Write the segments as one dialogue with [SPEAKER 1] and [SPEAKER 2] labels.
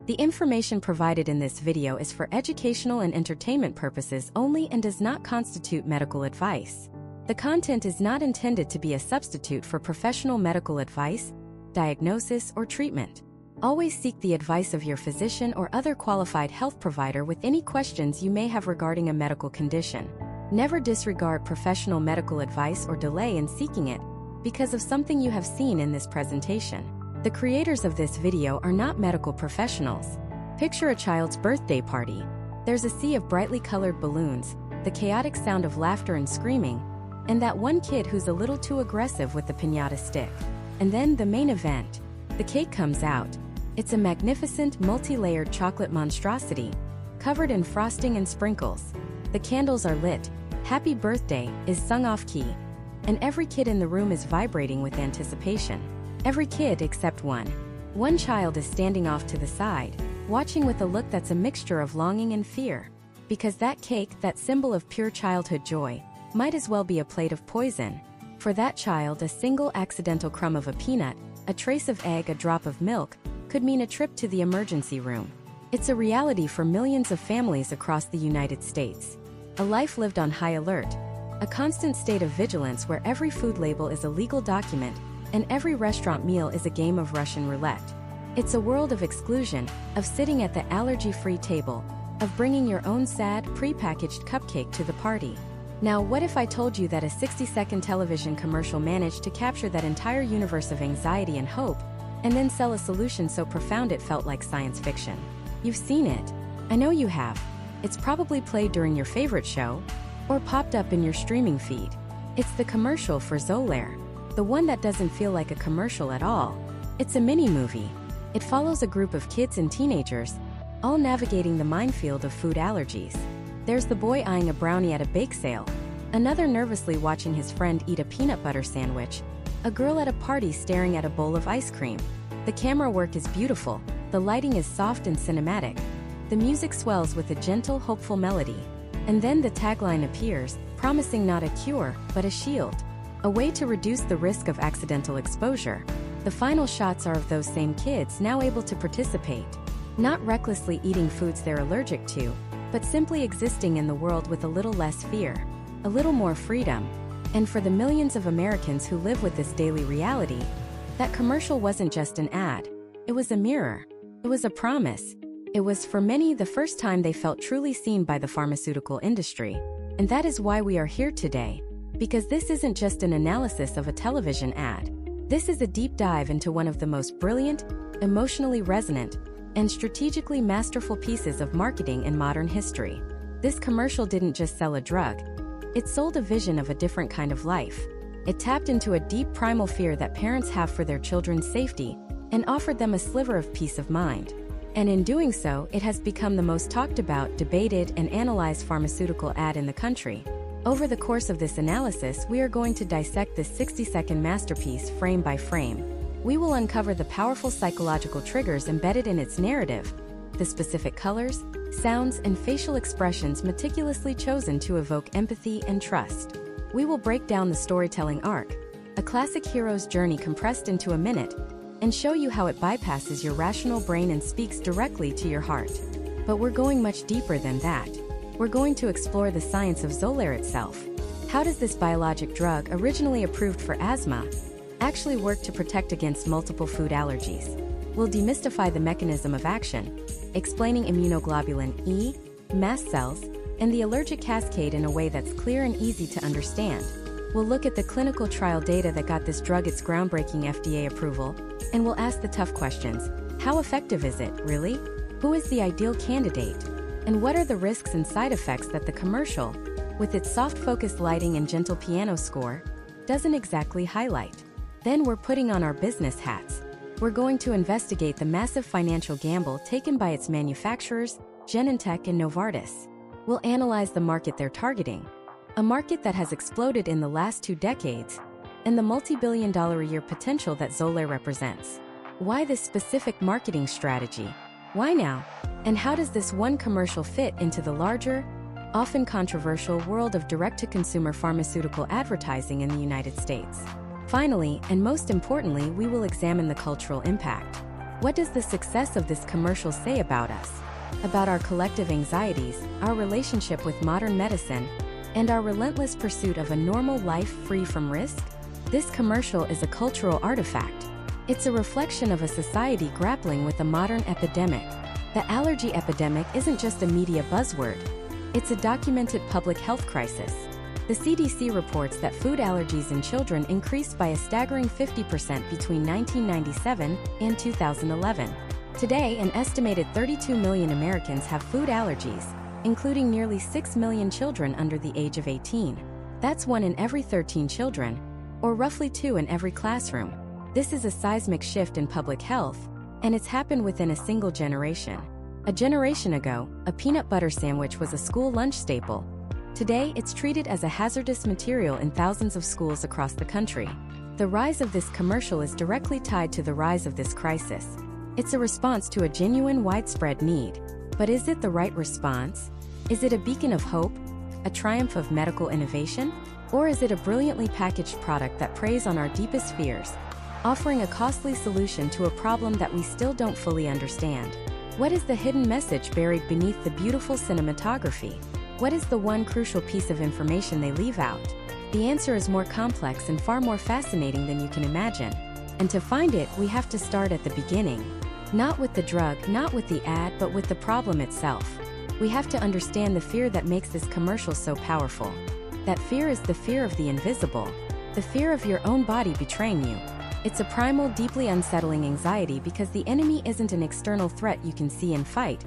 [SPEAKER 1] The information provided in this video is for educational and entertainment purposes only and does not constitute medical advice. The content is not intended to be a substitute for professional medical advice, diagnosis, or treatment. Always seek the advice of your physician or other qualified health provider with any questions you may have regarding a medical condition. Never disregard professional medical advice or delay in seeking it because of something you have seen in this presentation. The creators of this video are not medical professionals. Picture a child's birthday party. There's a sea of brightly colored balloons, the chaotic sound of laughter and screaming, and that one kid who's a little too aggressive with the piñata stick. And then the main event. The cake comes out. It's a magnificent, multi-layered chocolate monstrosity, covered in frosting and sprinkles. The candles are lit. Happy birthday is sung off-key. And every kid in the room is vibrating with anticipation. Every kid except one. One child is standing off to the side, watching with a look that's a mixture of longing and fear. Because that cake, that symbol of pure childhood joy, might as well be a plate of poison. For that child, a single accidental crumb of a peanut, a trace of egg, a drop of milk, could mean a trip to the emergency room. It's a reality for millions of families across the United States. A life lived on high alert. A constant state of vigilance where every food label is a legal document and every restaurant meal is a game of Russian roulette. It's a world of exclusion, of sitting at the allergy-free table, of bringing your own sad, pre-packaged cupcake to the party. Now, what if I told you that a 60-second television commercial managed to capture that entire universe of anxiety and hope, and then sell a solution so profound it felt like science fiction? You've seen it. I know you have. It's probably played during your favorite show, or popped up in your streaming feed. It's the commercial for Xolair, the one that doesn't feel like a commercial at all. It's a mini-movie. It follows a group of kids and teenagers, all navigating the minefield of food allergies. There's the boy eyeing a brownie at a bake sale, another nervously watching his friend eat a peanut butter sandwich, a girl at a party staring at a bowl of ice cream. The camera work is beautiful, the lighting is soft and cinematic. The music swells with a gentle, hopeful melody. And then the tagline appears, promising not a cure, but a shield. A way to reduce the risk of accidental exposure. The final shots are of those same kids now able to participate. Not recklessly eating foods they're allergic to, but simply existing in the world with a little less fear, a little more freedom. And for the millions of Americans who live with this daily reality, that commercial wasn't just an ad. It was a mirror. It was a promise. It was, for many, the first time they felt truly seen by the pharmaceutical industry. And that is why we are here today. Because this isn't just an analysis of a television ad. This is a deep dive into one of the most brilliant, emotionally resonant, and strategically masterful pieces of marketing in modern history. This commercial didn't just sell a drug. It sold a vision of a different kind of life. It tapped into a deep primal fear that parents have for their children's safety and offered them a sliver of peace of mind. And in doing so, it has become the most talked about, debated, and analyzed pharmaceutical ad in the country. Over the course of this analysis, we are going to dissect this 60-second masterpiece frame by frame. We will uncover the powerful psychological triggers embedded in its narrative, the specific colors, sounds, and facial expressions meticulously chosen to evoke empathy and trust. We will break down the storytelling arc, a classic hero's journey compressed into a minute, and show you how it bypasses your rational brain and speaks directly to your heart. But we're going much deeper than that. We're going to explore the science of Xolair itself. How does this biologic drug, originally approved for asthma, actually work to protect against multiple food allergies? We'll demystify the mechanism of action, explaining immunoglobulin E, mast cells, and the allergic cascade in a way that's clear and easy to understand. We'll look at the clinical trial data that got this drug its groundbreaking FDA approval, and we'll ask the tough questions. How effective is it, really? Who is the ideal candidate? And what are the risks and side effects that the commercial, with its soft-focused lighting and gentle piano score, doesn't exactly highlight? Then we're putting on our business hats. We're going to investigate the massive financial gamble taken by its manufacturers, Genentech and Novartis. We'll analyze the market they're targeting, a market that has exploded in the last 2 decades, and the multi-billion-dollar-a-year potential that Xolair represents. Why this specific marketing strategy? Why now? And how does this one commercial fit into the larger, often controversial world of direct-to-consumer pharmaceutical advertising in the United States? Finally, and most importantly, we will examine the cultural impact. What does the success of this commercial say about us? About our collective anxieties, our relationship with modern medicine, and our relentless pursuit of a normal life free from risk? This commercial is a cultural artifact. It's a reflection of a society grappling with a modern epidemic. The allergy epidemic isn't just a media buzzword. It's a documented public health crisis. The CDC reports that food allergies in children increased by a staggering 50% between 1997 and 2011. Today, an estimated 32 million Americans have food allergies, including nearly 6 million children under the age of 18. That's 1 in every 13 children, or roughly 2 in every classroom. This is a seismic shift in public health, and it's happened within a single generation. A generation ago, a peanut butter sandwich was a school lunch staple. Today, it's treated as a hazardous material in thousands of schools across the country. The rise of this commercial is directly tied to the rise of this crisis. It's a response to a genuine widespread need. But is it the right response? Is it a beacon of hope? A triumph of medical innovation? Or is it a brilliantly packaged product that preys on our deepest fears, offering a costly solution to a problem that we still don't fully understand? What is the hidden message buried beneath the beautiful cinematography? What is the one crucial piece of information they leave out? The answer is more complex and far more fascinating than you can imagine. And to find it, we have to start at the beginning. Not with the drug, not with the ad, but with the problem itself. We have to understand the fear that makes this commercial so powerful. That fear is the fear of the invisible, the fear of your own body betraying you. It's a primal, deeply unsettling anxiety because the enemy isn't an external threat you can see and fight.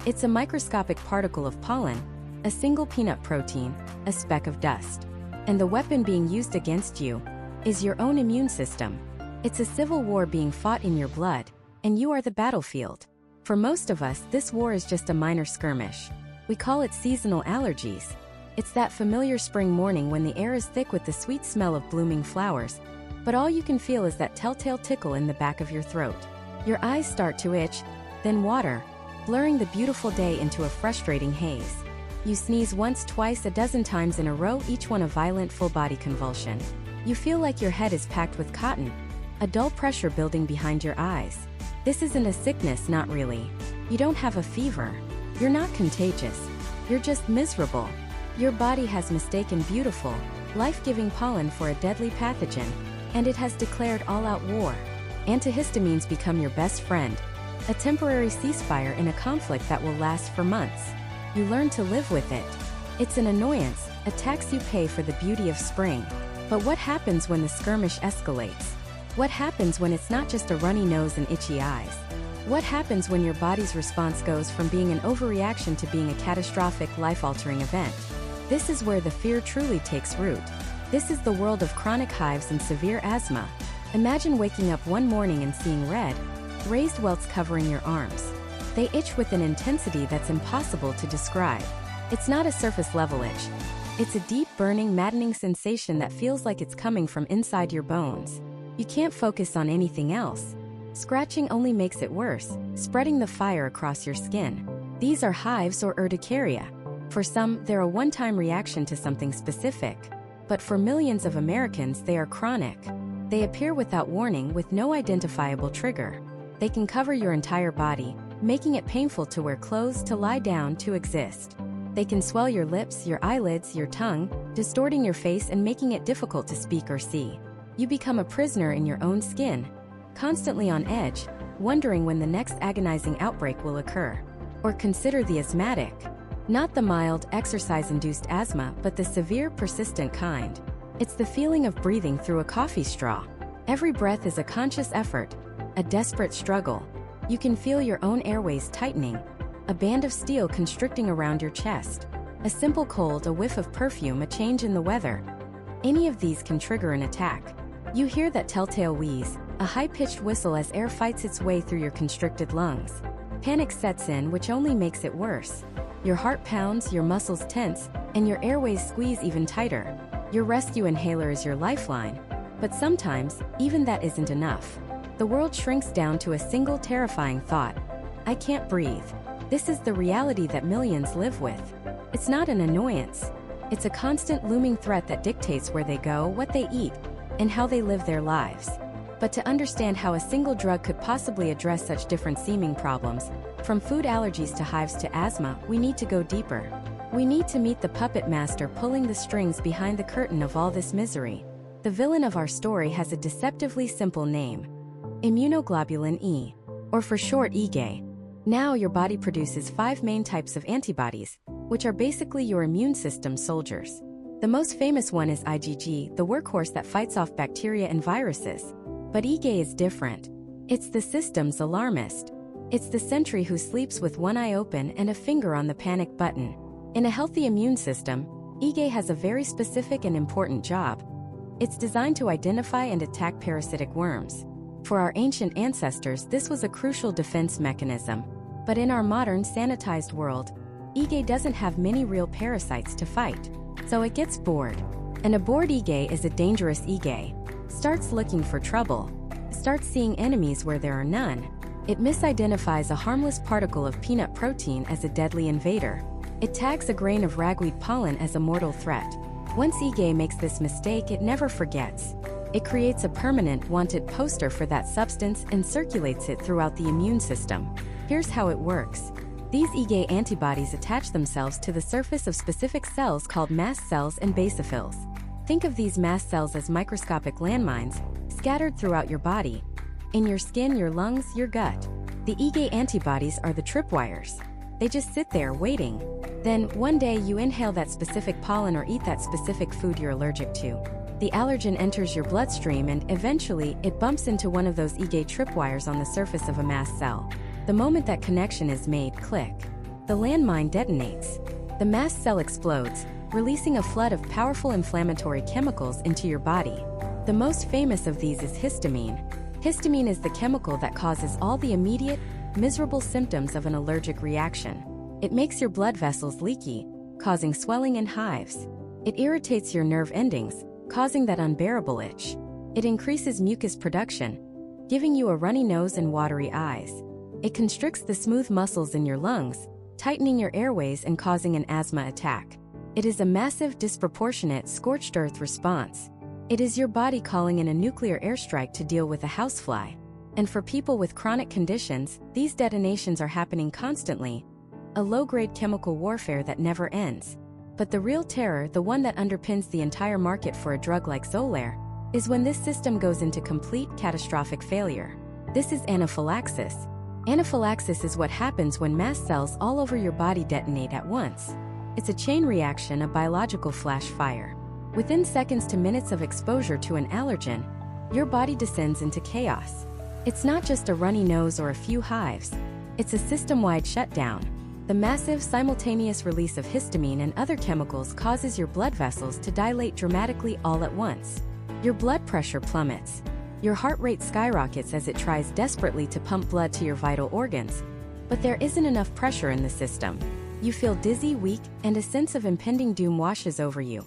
[SPEAKER 1] It's a microscopic particle of pollen, a single peanut protein, a speck of dust. And the weapon being used against you is your own immune system. It's a civil war being fought in your blood, and you are the battlefield. For most of us, this war is just a minor skirmish. We call it seasonal allergies. It's that familiar spring morning when the air is thick with the sweet smell of blooming flowers, but all you can feel is that telltale tickle in the back of your throat. Your eyes start to itch, then water, blurring the beautiful day into a frustrating haze. You sneeze once, twice, a dozen times in a row, each one a violent full-body convulsion. You feel like your head is packed with cotton, a dull pressure building behind your eyes. This isn't a sickness, not really. You don't have a fever. You're not contagious. You're just miserable. Your body has mistaken beautiful, life-giving pollen for a deadly pathogen, and it has declared all-out war. Antihistamines become your best friend, a temporary ceasefire in a conflict that will last for months. You learn to live with it. It's an annoyance, a tax you pay for the beauty of spring. But what happens when the skirmish escalates? What happens when it's not just a runny nose and itchy eyes? What happens when your body's response goes from being an overreaction to being a catastrophic, life-altering event? This is where the fear truly takes root. This is the world of chronic hives and severe asthma. Imagine waking up one morning and seeing red, raised welts covering your arms. They itch with an intensity that's impossible to describe. It's not a surface-level itch. It's a deep, burning, maddening sensation that feels like it's coming from inside your bones. You can't focus on anything else. Scratching only makes it worse, spreading the fire across your skin. These are hives or urticaria. For some, they're a one-time reaction to something specific. But for millions of Americans, they are chronic. They appear without warning with no identifiable trigger. They can cover your entire body, making it painful to wear clothes, to lie down, to exist. They can swell your lips, your eyelids, your tongue, distorting your face and making it difficult to speak or see. You become a prisoner in your own skin, constantly on edge, wondering when the next agonizing outbreak will occur. Or consider the asthmatic. Not the mild, exercise-induced asthma, but the severe, persistent kind. It's the feeling of breathing through a coffee straw. Every breath is a conscious effort, a desperate struggle. You can feel your own airways tightening, a band of steel constricting around your chest. A simple cold, a whiff of perfume, a change in the weather. Any of these can trigger an attack. You hear that telltale wheeze, a high-pitched whistle as air fights its way through your constricted lungs. Panic sets in, which only makes it worse. Your heart pounds, your muscles tense, and your airways squeeze even tighter. Your rescue inhaler is your lifeline. But sometimes, even that isn't enough. The world shrinks down to a single terrifying thought. I can't breathe. This is the reality that millions live with. It's not an annoyance. It's a constant looming threat that dictates where they go, what they eat, and how they live their lives. But to understand how a single drug could possibly address such different seeming problems, from food allergies to hives to asthma, we need to go deeper. We need to meet the puppet master pulling the strings behind the curtain of all this misery. The villain of our story has a deceptively simple name: immunoglobulin E, or for short IgA. Now your body produces 5 main types of antibodies, which are basically your immune system soldiers. The most famous one is IgG, the workhorse that fights off bacteria and viruses. But IgA is different. It's the system's alarmist. It's the sentry who sleeps with one eye open and a finger on the panic button. In a healthy immune system, IgA has a very specific and important job. It's designed to identify and attack parasitic worms. For our ancient ancestors, this was a crucial defense mechanism. But in our modern, sanitized world, IgA doesn't have many real parasites to fight. So it gets bored. And a bored IgA is a dangerous IgA. Starts looking for trouble. Starts seeing enemies where there are none. It misidentifies a harmless particle of peanut protein as a deadly invader. It tags a grain of ragweed pollen as a mortal threat. Once IgA makes this mistake, it never forgets. It creates a permanent, wanted poster for that substance and circulates it throughout the immune system. Here's how it works. These IgA antibodies attach themselves to the surface of specific cells called mast cells and basophils. Think of these mast cells as microscopic landmines, scattered throughout your body. In your skin, your lungs, your gut. The IgA antibodies are the tripwires. They just sit there waiting. Then, one day you inhale that specific pollen or eat that specific food you're allergic to. The allergen enters your bloodstream and, eventually, it bumps into one of those IgA tripwires on the surface of a mast cell. The moment that connection is made, click. The landmine detonates. The mast cell explodes, releasing a flood of powerful inflammatory chemicals into your body. The most famous of these is histamine. Histamine is the chemical that causes all the immediate, miserable symptoms of an allergic reaction. It makes your blood vessels leaky, causing swelling and hives. It irritates your nerve endings, causing that unbearable itch. It increases mucus production, giving you a runny nose and watery eyes. It constricts the smooth muscles in your lungs, tightening your airways and causing an asthma attack. It is a massive, disproportionate, scorched earth response. It is your body calling in a nuclear airstrike to deal with a housefly. And for people with chronic conditions, these detonations are happening constantly. A low-grade chemical warfare that never ends. But the real terror, the one that underpins the entire market for a drug like Xolair, is when this system goes into complete, catastrophic failure. This is anaphylaxis. Anaphylaxis is what happens when mast cells all over your body detonate at once. It's a chain reaction, a biological flash fire. Within seconds to minutes of exposure to an allergen, your body descends into chaos. It's not just a runny nose or a few hives. It's a system-wide shutdown. The massive, simultaneous release of histamine and other chemicals causes your blood vessels to dilate dramatically all at once. Your blood pressure plummets. Your heart rate skyrockets as it tries desperately to pump blood to your vital organs. But there isn't enough pressure in the system. You feel dizzy, weak, and a sense of impending doom washes over you.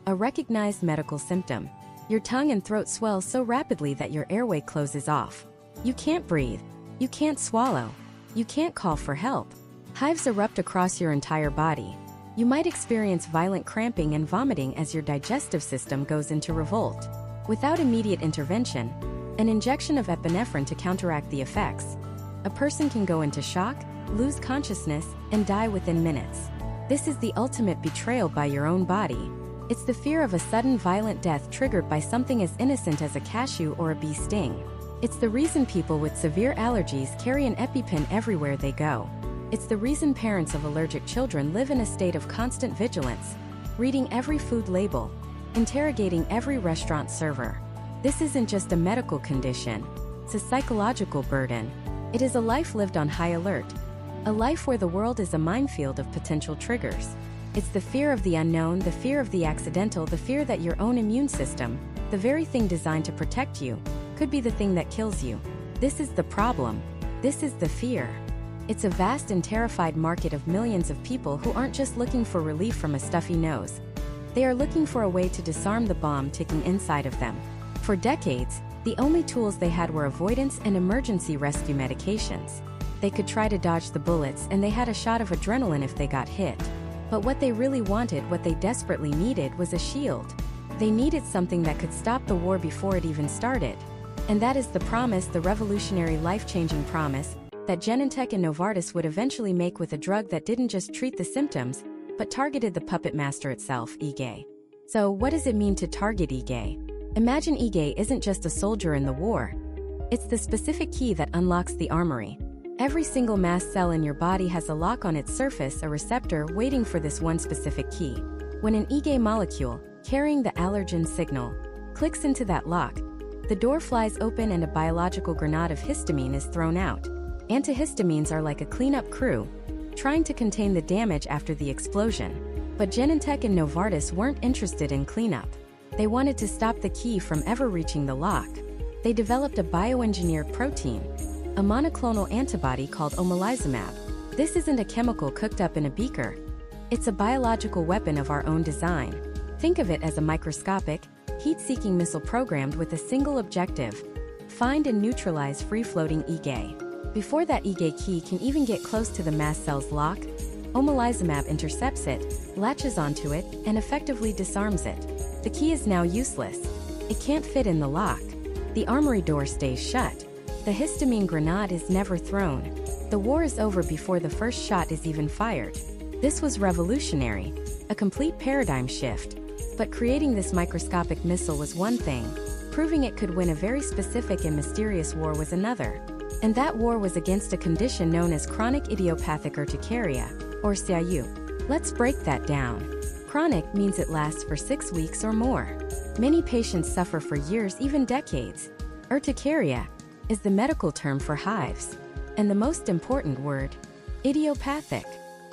[SPEAKER 1] A recognized medical symptom. Your tongue and throat swell so rapidly that your airway closes off. You can't breathe. You can't swallow. You can't call for help. Hives erupt across your entire body. You might experience violent cramping and vomiting as your digestive system goes into revolt. Without immediate intervention, an injection of epinephrine to counteract the effects, a person can go into shock, lose consciousness, and die within minutes. This is the ultimate betrayal by your own body. It's the fear of a sudden violent death triggered by something as innocent as a cashew or a bee sting. It's the reason people with severe allergies carry an EpiPen everywhere they go. It's the reason parents of allergic children live in a state of constant vigilance, reading every food label, interrogating every restaurant server. This isn't just a medical condition, it's a psychological burden. It is a life lived on high alert, a life where the world is a minefield of potential triggers. It's the fear of the unknown, the fear of the accidental, the fear that your own immune system, the very thing designed to protect you, could be the thing that kills you. This is the problem. This is the fear. It's a vast and terrified market of millions of people who aren't just looking for relief from a stuffy nose. They are looking for a way to disarm the bomb ticking inside of them. For decades, the only tools they had were avoidance and emergency rescue medications. They could try to dodge the bullets, and they had a shot of adrenaline if they got hit. But what they really wanted, what they desperately needed, was a shield. They needed something that could stop the war before it even started. And that is the promise, the revolutionary life-changing promise, that Genentech and Novartis would eventually make with a drug that didn't just treat the symptoms, but targeted the puppet master itself, IgE. So what does it mean to target IgE? Imagine IgE isn't just a soldier in the war. It's the specific key that unlocks the armory. Every single mast cell in your body has a lock on its surface, a receptor waiting for this one specific key. When an IgE molecule, carrying the allergen signal, clicks into that lock, the door flies open and a biological grenade of histamine is thrown out. Antihistamines are like a cleanup crew, trying to contain the damage after the explosion. But Genentech and Novartis weren't interested in cleanup. They wanted to stop the key from ever reaching the lock. They developed a bioengineered protein, a monoclonal antibody called omalizumab. This isn't a chemical cooked up in a beaker. It's a biological weapon of our own design. Think of it as a microscopic, heat-seeking missile programmed with a single objective: find and neutralize free-floating IgE. Before that IgE key can even get close to the mast cell's lock, omalizumab intercepts it, latches onto it, and effectively disarms it. The key is now useless. It can't fit in the lock. The armory door stays shut. The histamine grenade is never thrown. The war is over before the first shot is even fired. This was revolutionary, a complete paradigm shift. But creating this microscopic missile was one thing. Proving it could win a very specific and mysterious war was another. And that war was against a condition known as chronic idiopathic urticaria, or CIU. Let's break that down. Chronic means it lasts for 6 weeks or more. Many patients suffer for years, even decades. Urticaria is the medical term for hives. And the most important word, idiopathic.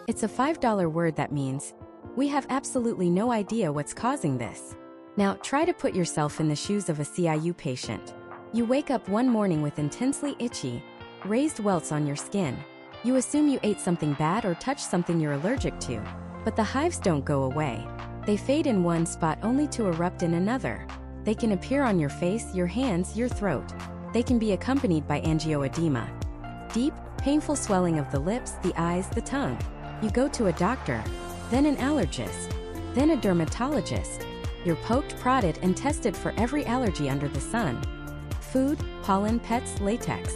[SPEAKER 1] It's a $5 word that means we have absolutely no idea what's causing this. Now, try to put yourself in the shoes of a CIU patient. You wake up one morning with intensely itchy, raised welts on your skin. You assume you ate something bad or touched something you're allergic to. But the hives don't go away. They fade in one spot only to erupt in another. They can appear on your face, your hands, your throat. They can be accompanied by angioedema, deep, painful swelling of the lips, the eyes, the tongue. You go to a doctor, then an allergist, then a dermatologist. You're poked, prodded, and tested for every allergy under the sun. Food, pollen, pets, latex.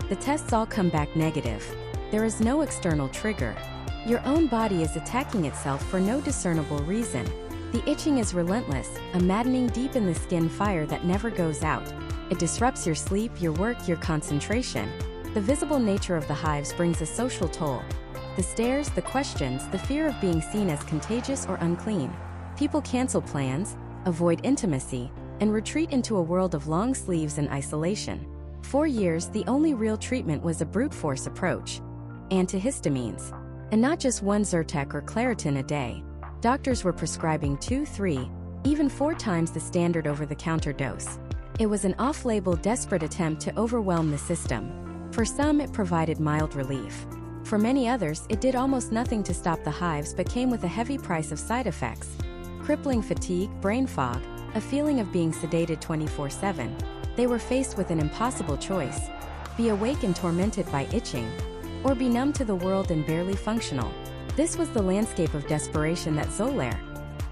[SPEAKER 1] The tests all come back negative. There is no external trigger. Your own body is attacking itself for no discernible reason. The itching is relentless, a maddening deep in the skin fire that never goes out. It disrupts your sleep, your work, your concentration. The visible nature of the hives brings a social toll. The stares, the questions, the fear of being seen as contagious or unclean. People cancel plans, avoid intimacy, and retreat into a world of long sleeves and isolation. For years, the only real treatment was a brute force approach: antihistamines. And not just one Zyrtec or Claritin a day. Doctors were prescribing 2, 3, even 4 times the standard over-the-counter dose. It was an off-label, desperate attempt to overwhelm the system. For some, it provided mild relief. For many others, it did almost nothing to stop the hives but came with a heavy price of side effects: crippling fatigue, brain fog, a feeling of being sedated 24/7. They were faced with an impossible choice: be awake and tormented by itching, or be numb to the world and barely functional. This was the landscape of desperation that Xolair,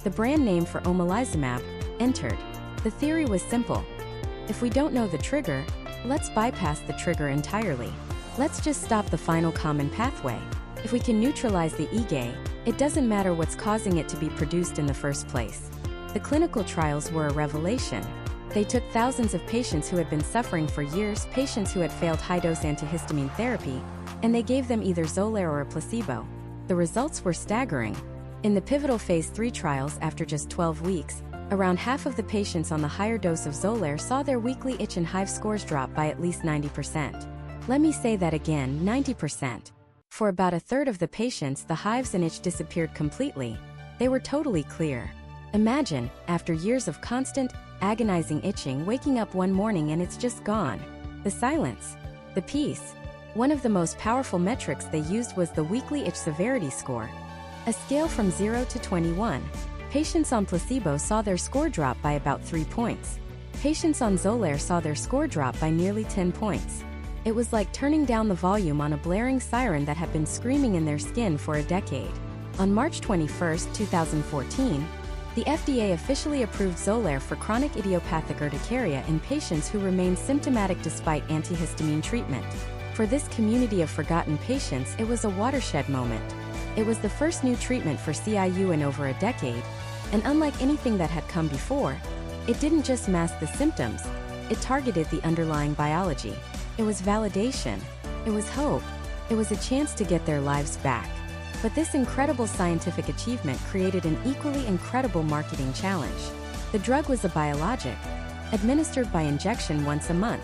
[SPEAKER 1] the brand name for omalizumab, entered. The theory was simple: if we don't know the trigger, let's bypass the trigger entirely. Let's just stop the final common pathway. If we can neutralize the IgE, it doesn't matter what's causing it to be produced in the first place. The clinical trials were a revelation. They took thousands of patients who had been suffering for years, patients who had failed high-dose antihistamine therapy, and they gave them either Xolair or a placebo. The results were staggering. In the pivotal phase 3 trials, after just 12 weeks, around half of the patients on the higher dose of Xolair saw their weekly itch and hive scores drop by at least 90%. Let me say that again, 90%. For about a third of the patients, the hives and itch disappeared completely. They were totally clear. Imagine, after years of constant, agonizing itching, waking up one morning and it's just gone. The silence. The peace. One of the most powerful metrics they used was the weekly itch severity score, a scale from 0 to 21. Patients on placebo saw their score drop by about 3 points. Patients on Xolair saw their score drop by nearly 10 points. It was like turning down the volume on a blaring siren that had been screaming in their skin for a decade. On March 21, 2014, The FDA officially approved Xolair for chronic idiopathic urticaria in patients who remain symptomatic despite antihistamine treatment. For this community of forgotten patients, it was a watershed moment. It was the first new treatment for CIU in over a decade, and unlike anything that had come before, it didn't just mask the symptoms, it targeted the underlying biology. It was validation. It was hope. It was a chance to get their lives back. But this incredible scientific achievement created an equally incredible marketing challenge. The drug was a biologic, administered by injection once a month.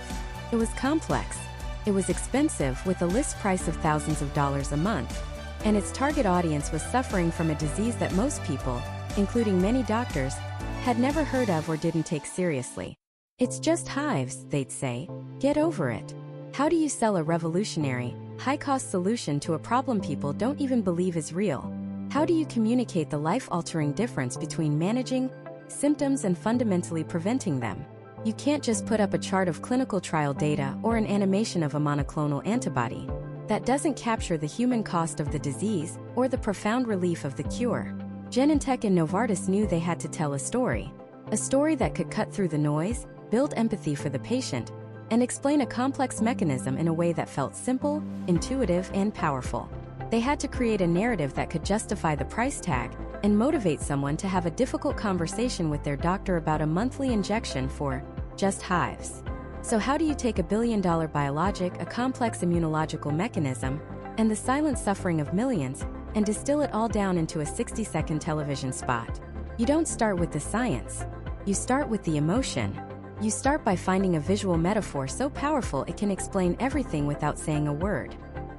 [SPEAKER 1] It was complex. It was expensive, with a list price of thousands of dollars a month. And its target audience was suffering from a disease that most people, including many doctors, had never heard of or didn't take seriously. It's just hives, they'd say. Get over it. How do you sell a revolutionary, high-cost solution to a problem people don't even believe is real? How do you communicate the life-altering difference between managing symptoms and fundamentally preventing them? You can't just put up a chart of clinical trial data or an animation of a monoclonal antibody. That doesn't capture the human cost of the disease or the profound relief of the cure. Genentech and Novartis knew they had to tell a story that could cut through the noise, build empathy for the patient, and explain a complex mechanism in a way that felt simple, intuitive, and powerful. They had to create a narrative that could justify the price tag and motivate someone to have a difficult conversation with their doctor about a monthly injection for just hives. So how do you take a billion-dollar biologic, a complex immunological mechanism, and the silent suffering of millions, and distill it all down into a 60-second television spot? You don't start with the science. You start with the emotion. You start by finding a visual metaphor so powerful it can explain everything without saying a word.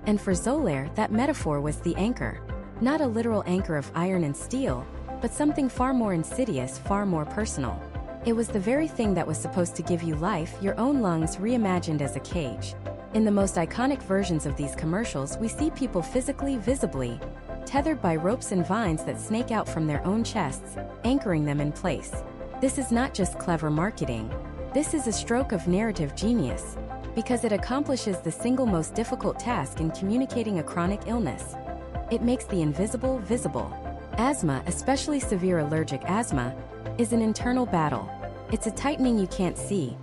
[SPEAKER 1] And for Xolair, that metaphor was the anchor. Not a literal anchor of iron and steel, but something far more insidious, far more personal. It was the very thing that was supposed to give you life, your own lungs reimagined as a cage. In the most iconic versions of these commercials, we see people physically, visibly, tethered by ropes and vines that snake out from their own chests, anchoring them in place. This is not just clever marketing. This is a stroke of narrative genius, because it accomplishes the single most difficult task in communicating a chronic illness. It makes the invisible visible. Asthma, especially severe allergic asthma, is an internal battle. It's a tightening you can't see,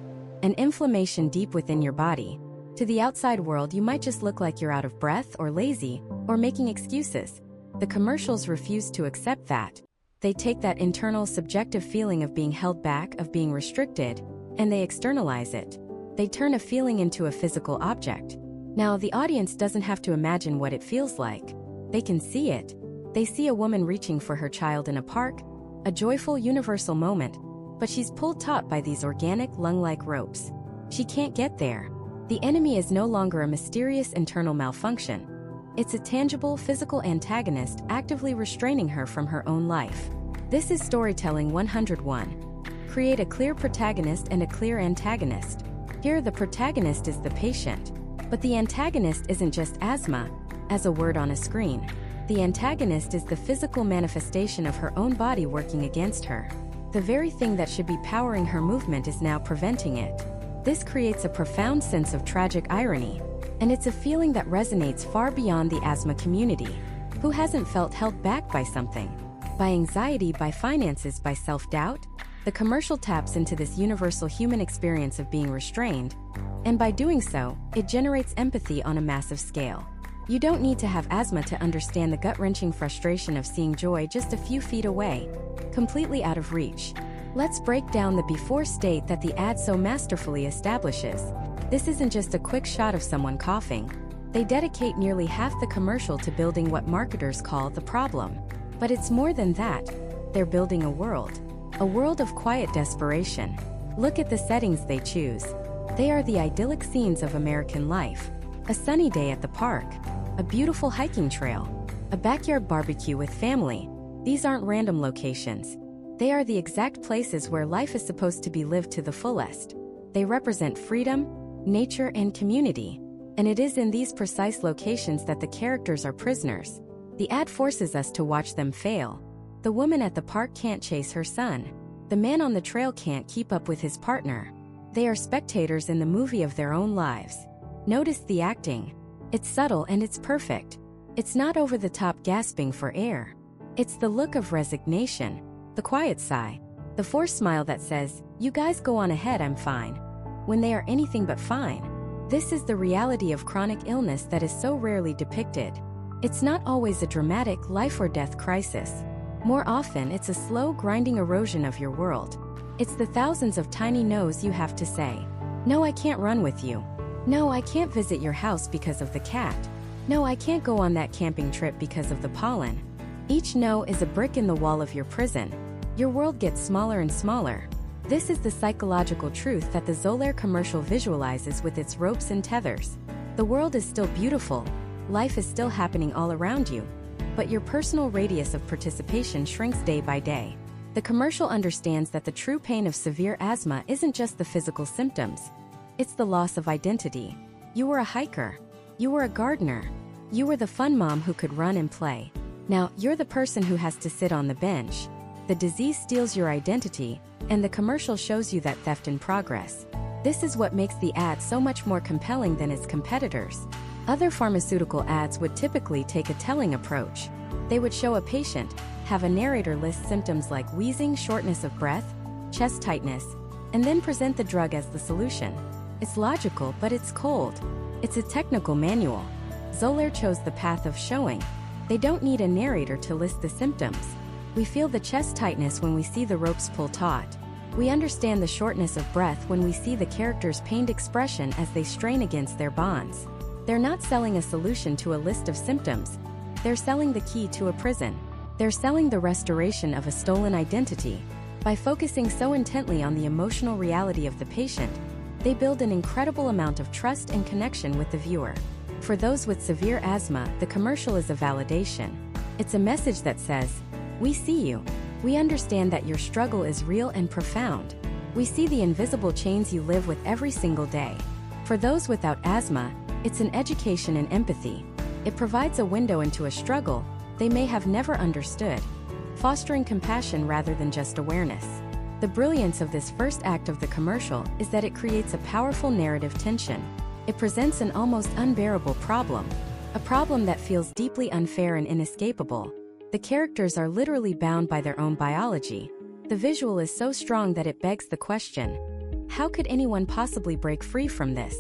[SPEAKER 1] an inflammation deep within your body. To the outside world, you might just look like you're out of breath or lazy or making excuses. The commercials refuse to accept that. They take that internal subjective feeling of being held back, of being restricted, and they externalize it. They turn a feeling into a physical object. Now, the audience doesn't have to imagine what it feels like. They can see it. They see a woman reaching for her child in a park, a joyful, universal moment, but she's pulled taut by these organic, lung-like ropes. She can't get there. The enemy is no longer a mysterious internal malfunction. It's a tangible, physical antagonist actively restraining her from her own life. This is storytelling 101. Create a clear protagonist and a clear antagonist. Here, the protagonist is the patient, but the antagonist isn't just asthma, as a word on a screen. The antagonist is the physical manifestation of her own body working against her. The very thing that should be powering her movement is now preventing it. This creates a profound sense of tragic irony, and it's a feeling that resonates far beyond the asthma community. Who hasn't felt held back by something? By anxiety, by finances, by self-doubt? The commercial taps into this universal human experience of being restrained, and by doing so, it generates empathy on a massive scale. You don't need to have asthma to understand the gut-wrenching frustration of seeing joy just a few feet away, completely out of reach. Let's break down the before state that the ad so masterfully establishes. This isn't just a quick shot of someone coughing. They dedicate nearly half the commercial to building what marketers call the problem. But it's more than that. They're building a world of quiet desperation. Look at the settings they choose. They are the idyllic scenes of American life. A sunny day at the park, a beautiful hiking trail, a backyard barbecue with family. These aren't random locations. They are the exact places where life is supposed to be lived to the fullest. They represent freedom, nature, and community. And it is in these precise locations that the characters are prisoners. The ad forces us to watch them fail. The woman at the park can't chase her son. The man on the trail can't keep up with his partner. They are spectators in the movie of their own lives. Notice the acting. It's subtle and it's perfect. It's not over-the-top gasping for air. It's the look of resignation. the quiet sigh, the forced smile that says, "You guys go on ahead, I'm fine," when they are anything but fine. This is the reality of chronic illness that is so rarely depicted. It's not always a dramatic life or death crisis. More often, it's a slow, grinding erosion of your world. It's the thousands of tiny no's you have to say. No, I can't run with you. No, I can't visit your house because of the cat. No, I can't go on that camping trip because of the pollen. Each no is a brick in the wall of your prison. Your world gets smaller and smaller. This is the psychological truth that the Xolair commercial visualizes with its ropes and tethers. The world is still beautiful. Life is still happening all around you. But your personal radius of participation shrinks day by day. The commercial understands that the true pain of severe asthma isn't just the physical symptoms. It's the loss of identity. You were a hiker. You were a gardener. You were the fun mom who could run and play. Now, you're the person who has to sit on the bench. The disease steals your identity, and the commercial shows you that theft in progress. This is what makes the ad so much more compelling than its competitors. Other pharmaceutical ads would typically take a telling approach. They would show a patient, have a narrator list symptoms like wheezing, shortness of breath, chest tightness, and then present the drug as the solution. It's logical, but it's cold. It's a technical manual. Xolair chose the path of showing. They don't need a narrator to list the symptoms. We feel the chest tightness when we see the ropes pull taut. We understand the shortness of breath when we see the character's pained expression as they strain against their bonds. They're not selling a solution to a list of symptoms. They're selling the key to a prison. They're selling the restoration of a stolen identity. By focusing so intently on the emotional reality of the patient, they build an incredible amount of trust and connection with the viewer. For those with severe asthma, the commercial is a validation. It's a message that says, "We see you. We understand that your struggle is real and profound. We see the invisible chains you live with every single day." For those without asthma, it's an education in empathy. It provides a window into a struggle they may have never understood, fostering compassion rather than just awareness. The brilliance of this first act of the commercial is that it creates a powerful narrative tension. It presents an almost unbearable problem, a problem that feels deeply unfair and inescapable. The characters are literally bound by their own biology. The visual is so strong that it begs the question, how could anyone possibly break free from this?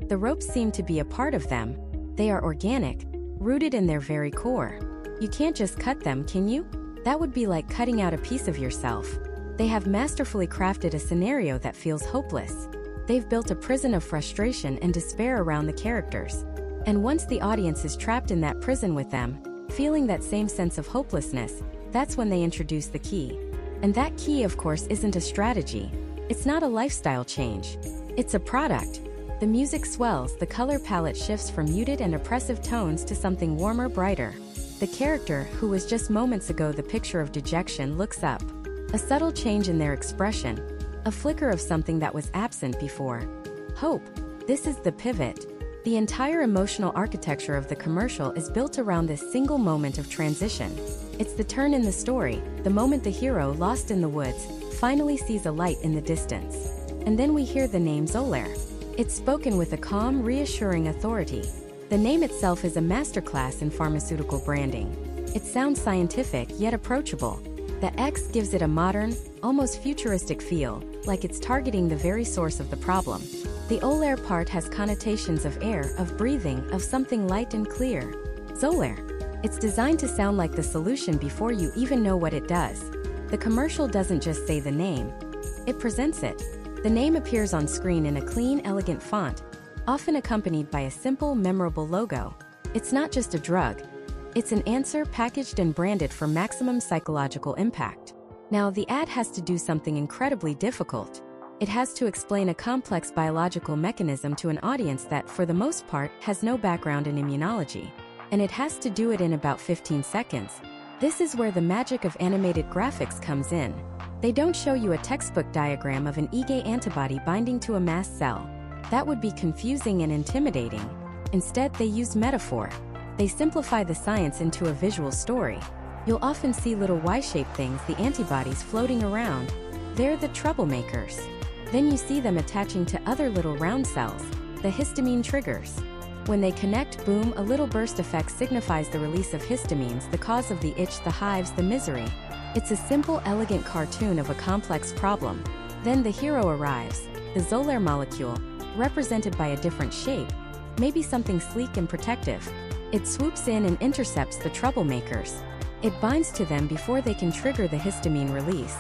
[SPEAKER 1] The ropes seem to be a part of them. They are organic, rooted in their very core. You can't just cut them, can you? That would be like cutting out a piece of yourself. They have masterfully crafted a scenario that feels hopeless. They've built a prison of frustration and despair around the characters. And once the audience is trapped in that prison with them, feeling that same sense of hopelessness, that's when they introduce the key. And that key, of course, isn't a strategy. It's not a lifestyle change. It's a product. The music swells, the color palette shifts from muted and oppressive tones to something warmer, brighter. The character, who was just moments ago the picture of dejection, looks up. A subtle change in their expression. A flicker of something that was absent before. Hope. This is the pivot. The entire emotional architecture of the commercial is built around this single moment of transition. It's the turn in the story, the moment the hero, lost in the woods, finally sees a light in the distance. And then we hear the name Xolair. It's spoken with a calm, reassuring authority. The name itself is a masterclass in pharmaceutical branding. It sounds scientific yet approachable. The X gives it a modern, almost futuristic feel, like it's targeting the very source of the problem. The Xolair part has connotations of air, of breathing, of something light and clear. Xolair. It's designed to sound like the solution before you even know what it does. The commercial doesn't just say the name. It presents it. The name appears on screen in a clean, elegant font, often accompanied by a simple, memorable logo. It's not just a drug. It's an answer packaged and branded for maximum psychological impact. Now, the ad has to do something incredibly difficult. It has to explain a complex biological mechanism to an audience that, for the most part, has no background in immunology. And it has to do it in about 15 seconds. This is where the magic of animated graphics comes in. They don't show you a textbook diagram of an IgA antibody binding to a mast cell. That would be confusing and intimidating. Instead, they use metaphor. They simplify the science into a visual story. You'll often see little Y-shaped things, the antibodies floating around. They're the troublemakers. Then you see them attaching to other little round cells, the histamine triggers. When they connect, boom, a little burst effect signifies the release of histamines, the cause of the itch, the hives, the misery. It's a simple, elegant cartoon of a complex problem. Then the hero arrives, the Xolair molecule, represented by a different shape, maybe something sleek and protective. It swoops in and intercepts the troublemakers. It binds to them before they can trigger the histamine release.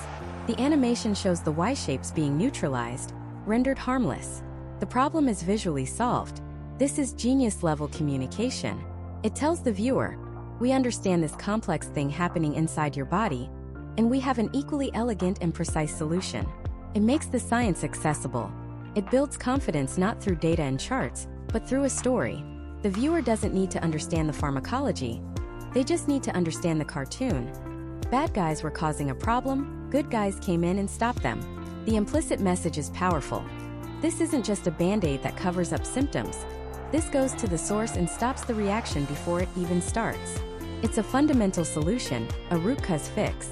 [SPEAKER 1] The animation shows the Y-shapes being neutralized, rendered harmless. The problem is visually solved. This is genius-level communication. It tells the viewer, we understand this complex thing happening inside your body, and we have an equally elegant and precise solution. It makes the science accessible. It builds confidence not through data and charts, but through a story. The viewer doesn't need to understand the pharmacology. They just need to understand the cartoon. Bad guys were causing a problem, good guys came in and stopped them. The implicit message is powerful. This isn't just a band-aid that covers up symptoms. This goes to the source and stops the reaction before it even starts. It's a fundamental solution, a root cause fix.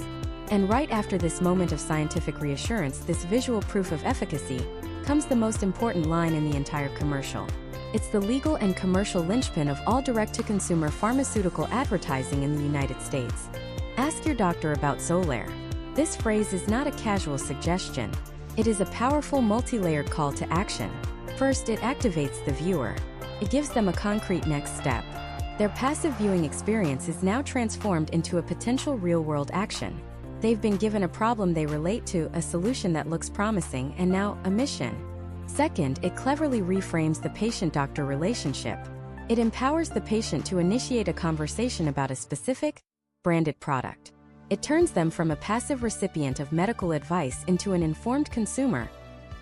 [SPEAKER 1] And right after this moment of scientific reassurance, this visual proof of efficacy, comes the most important line in the entire commercial. It's the legal and commercial linchpin of all direct-to-consumer pharmaceutical advertising in the United States. Ask your doctor about Xolair. This phrase is not a casual suggestion. It is a powerful multi-layered call to action. First, it activates the viewer. It gives them a concrete next step. Their passive viewing experience is now transformed into a potential real-world action. They've been given a problem they relate to, a solution that looks promising, and now a mission. Second, it cleverly reframes the patient-doctor relationship. It empowers the patient to initiate a conversation about a specific, branded product. It turns them from a passive recipient of medical advice into an informed consumer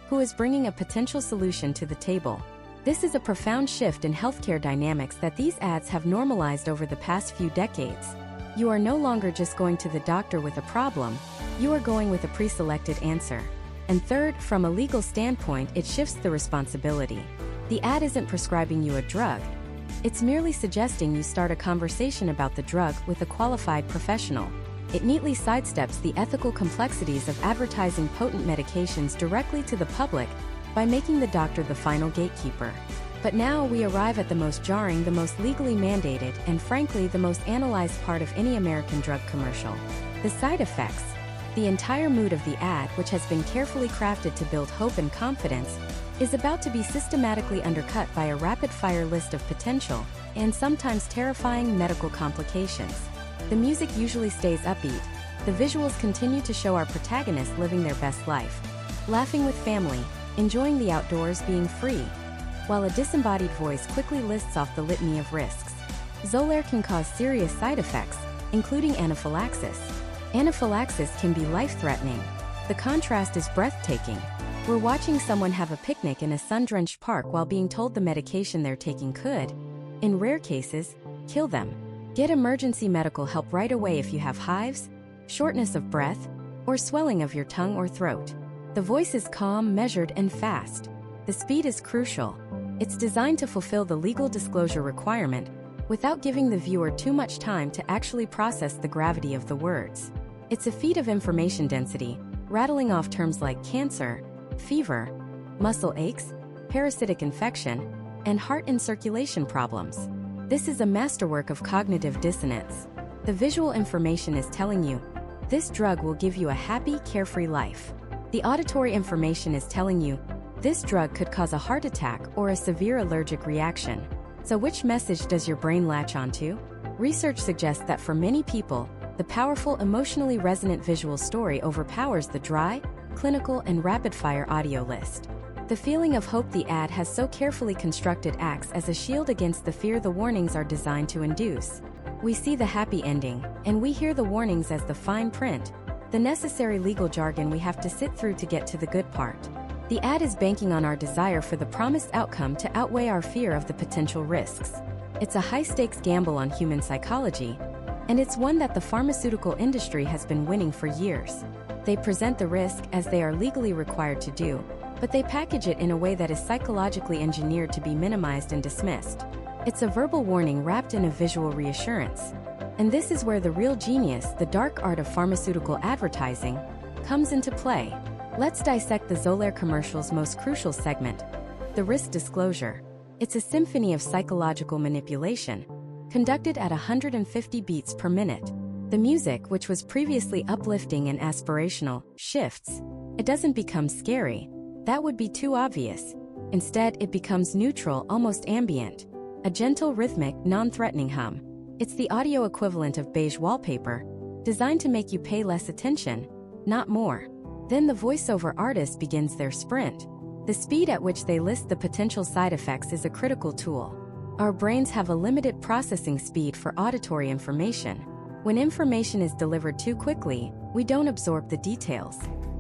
[SPEAKER 1] who is bringing a potential solution to the table. This is a profound shift in healthcare dynamics that these ads have normalized over the past few decades. You are no longer just going to the doctor with a problem, you are going with a pre-selected answer. And third, from a legal standpoint, it shifts the responsibility. The ad isn't prescribing you a drug. It's merely suggesting you start a conversation about the drug with a qualified professional. It neatly sidesteps the ethical complexities of advertising potent medications directly to the public by making the doctor the final gatekeeper. But now we arrive at the most jarring, the most legally mandated, and frankly the most analyzed part of any American drug commercial. The side effects. The entire mood of the ad, which has been carefully crafted to build hope and confidence, is about to be systematically undercut by a rapid-fire list of potential, and sometimes terrifying medical complications. The music usually stays upbeat. The visuals continue to show our protagonists living their best life, laughing with family, enjoying the outdoors, being free, while a disembodied voice quickly lists off the litany of risks. Xolair can cause serious side effects, including anaphylaxis. Anaphylaxis can be life-threatening. The contrast is breathtaking. We're watching someone have a picnic in a sun-drenched park while being told the medication they're taking could, in rare cases, kill them. Get emergency medical help right away if you have hives, shortness of breath, or swelling of your tongue or throat. The voice is calm, measured, and fast. The speed is crucial. It's designed to fulfill the legal disclosure requirement without giving the viewer too much time to actually process the gravity of the words. It's a feat of information density, rattling off terms like cancer, fever, muscle aches, parasitic infection, and heart and circulation problems. This is a masterwork of cognitive dissonance. The visual information is telling you, this drug will give you a happy, carefree life. The auditory information is telling you, this drug could cause a heart attack or a severe allergic reaction. So which message does your brain latch onto? Research suggests that for many people, the powerful, emotionally resonant visual story overpowers the dry, clinical, and rapid-fire audio list. The feeling of hope the ad has so carefully constructed acts as a shield against the fear the warnings are designed to induce. We see the happy ending, and we hear the warnings as the fine print, the necessary legal jargon we have to sit through to get to the good part. The ad is banking on our desire for the promised outcome to outweigh our fear of the potential risks. It's a high-stakes gamble on human psychology, and it's one that the pharmaceutical industry has been winning for years. They present the risk as they are legally required to do, but they package it in a way that is psychologically engineered to be minimized and dismissed. It's a verbal warning wrapped in a visual reassurance. And this is where the real genius, the dark art of pharmaceutical advertising, comes into play. Let's dissect the Xolair commercial's most crucial segment, the risk disclosure. It's a symphony of psychological manipulation, conducted at 150 beats per minute. The music, which was previously uplifting and aspirational, shifts. It doesn't become scary. That would be too obvious. Instead, it becomes neutral, almost ambient. A gentle, rhythmic, non-threatening hum. It's the audio equivalent of beige wallpaper, designed to make you pay less attention, not more. Then the voiceover artist begins their sprint. The speed at which they list the potential side effects is a critical tool. Our brains have a limited processing speed for auditory information. When information is delivered too quickly, we don't absorb the details.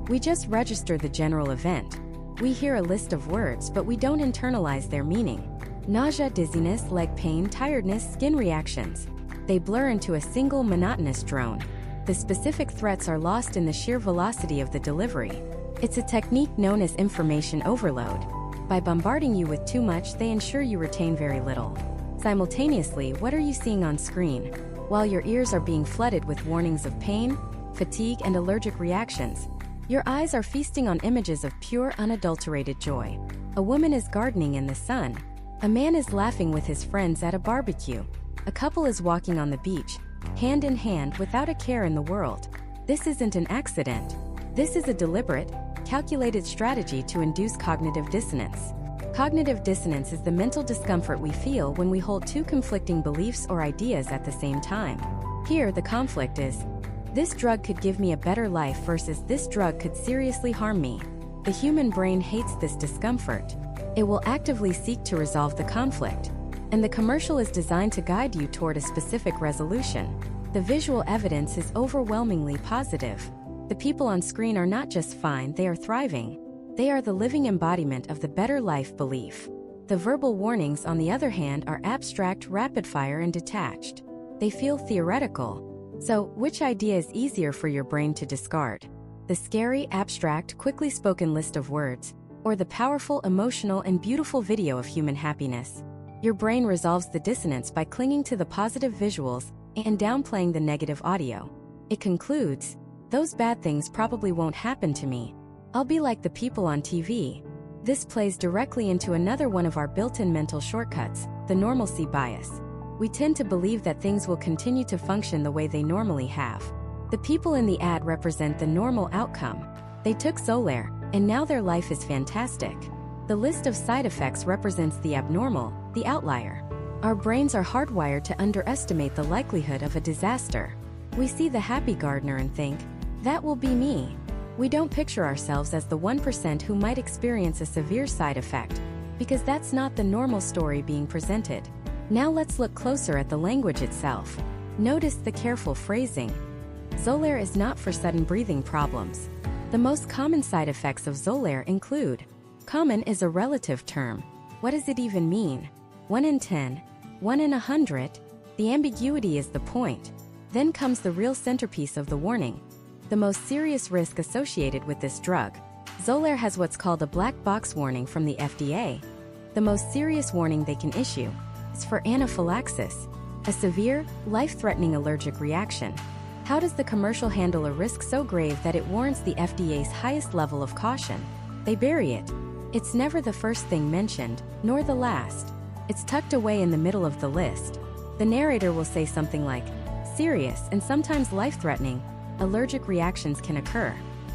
[SPEAKER 1] We just register the general event. We hear a list of words, but we don't internalize their meaning. Nausea, dizziness, leg pain, tiredness, skin reactions. They blur into a single monotonous drone. The specific threats are lost in the sheer velocity of the delivery. It's a technique known as information overload. By bombarding you with too much, they ensure you retain very little. Simultaneously, what are you seeing on screen? While your ears are being flooded with warnings of pain, fatigue, and allergic reactions, your eyes are feasting on images of pure, unadulterated joy. A woman is gardening in the sun. A man is laughing with his friends at a barbecue. A couple is walking on the beach, hand in hand, without a care in the world. This isn't an accident. This is a deliberate, calculated strategy to induce cognitive dissonance. Cognitive dissonance is the mental discomfort we feel when we hold two conflicting beliefs or ideas at the same time. Here, the conflict is, this drug could give me a better life versus this drug could seriously harm me. The human brain hates this discomfort. It will actively seek to resolve the conflict. And the commercial is designed to guide you toward a specific resolution. The visual evidence is overwhelmingly positive. The people on screen are not just fine, they are thriving. They are the living embodiment of the better life belief. The verbal warnings, on the other hand, are abstract, rapid-fire, and detached. They feel theoretical. So, which idea is easier for your brain to discard? The scary, abstract, quickly spoken list of words, or the powerful, emotional, and beautiful video of human happiness? Your brain resolves the dissonance by clinging to the positive visuals and downplaying the negative audio. It concludes, those bad things probably won't happen to me. I'll be like the people on TV. This plays directly into another one of our built-in mental shortcuts, the normalcy bias. We tend to believe that things will continue to function the way they normally have. The people in the ad represent the normal outcome. They took Xolair, and now their life is fantastic. The list of side effects represents the abnormal, the outlier. Our brains are hardwired to underestimate the likelihood of a disaster. We see the happy gardener and think, that will be me. We don't picture ourselves as the 1% who might experience a severe side effect, because that's not the normal story being presented. Now let's look closer at the language itself. Notice the careful phrasing. Xolair is not for sudden breathing problems. The most common side effects of Xolair include, common is a relative term. What does it even mean? 1 in 10, 1 in 100? The ambiguity is the point. Then comes the real centerpiece of the warning. The most serious risk associated with this drug. Xolair has what's called a black box warning from the FDA. The most serious warning they can issue is for anaphylaxis, a severe, life-threatening allergic reaction. How does the commercial handle a risk so grave that it warrants the FDA's highest level of caution? They bury it. It's never the first thing mentioned, nor the last. It's tucked away in the middle of the list. The narrator will say something like, serious and sometimes life-threatening allergic reactions can occur.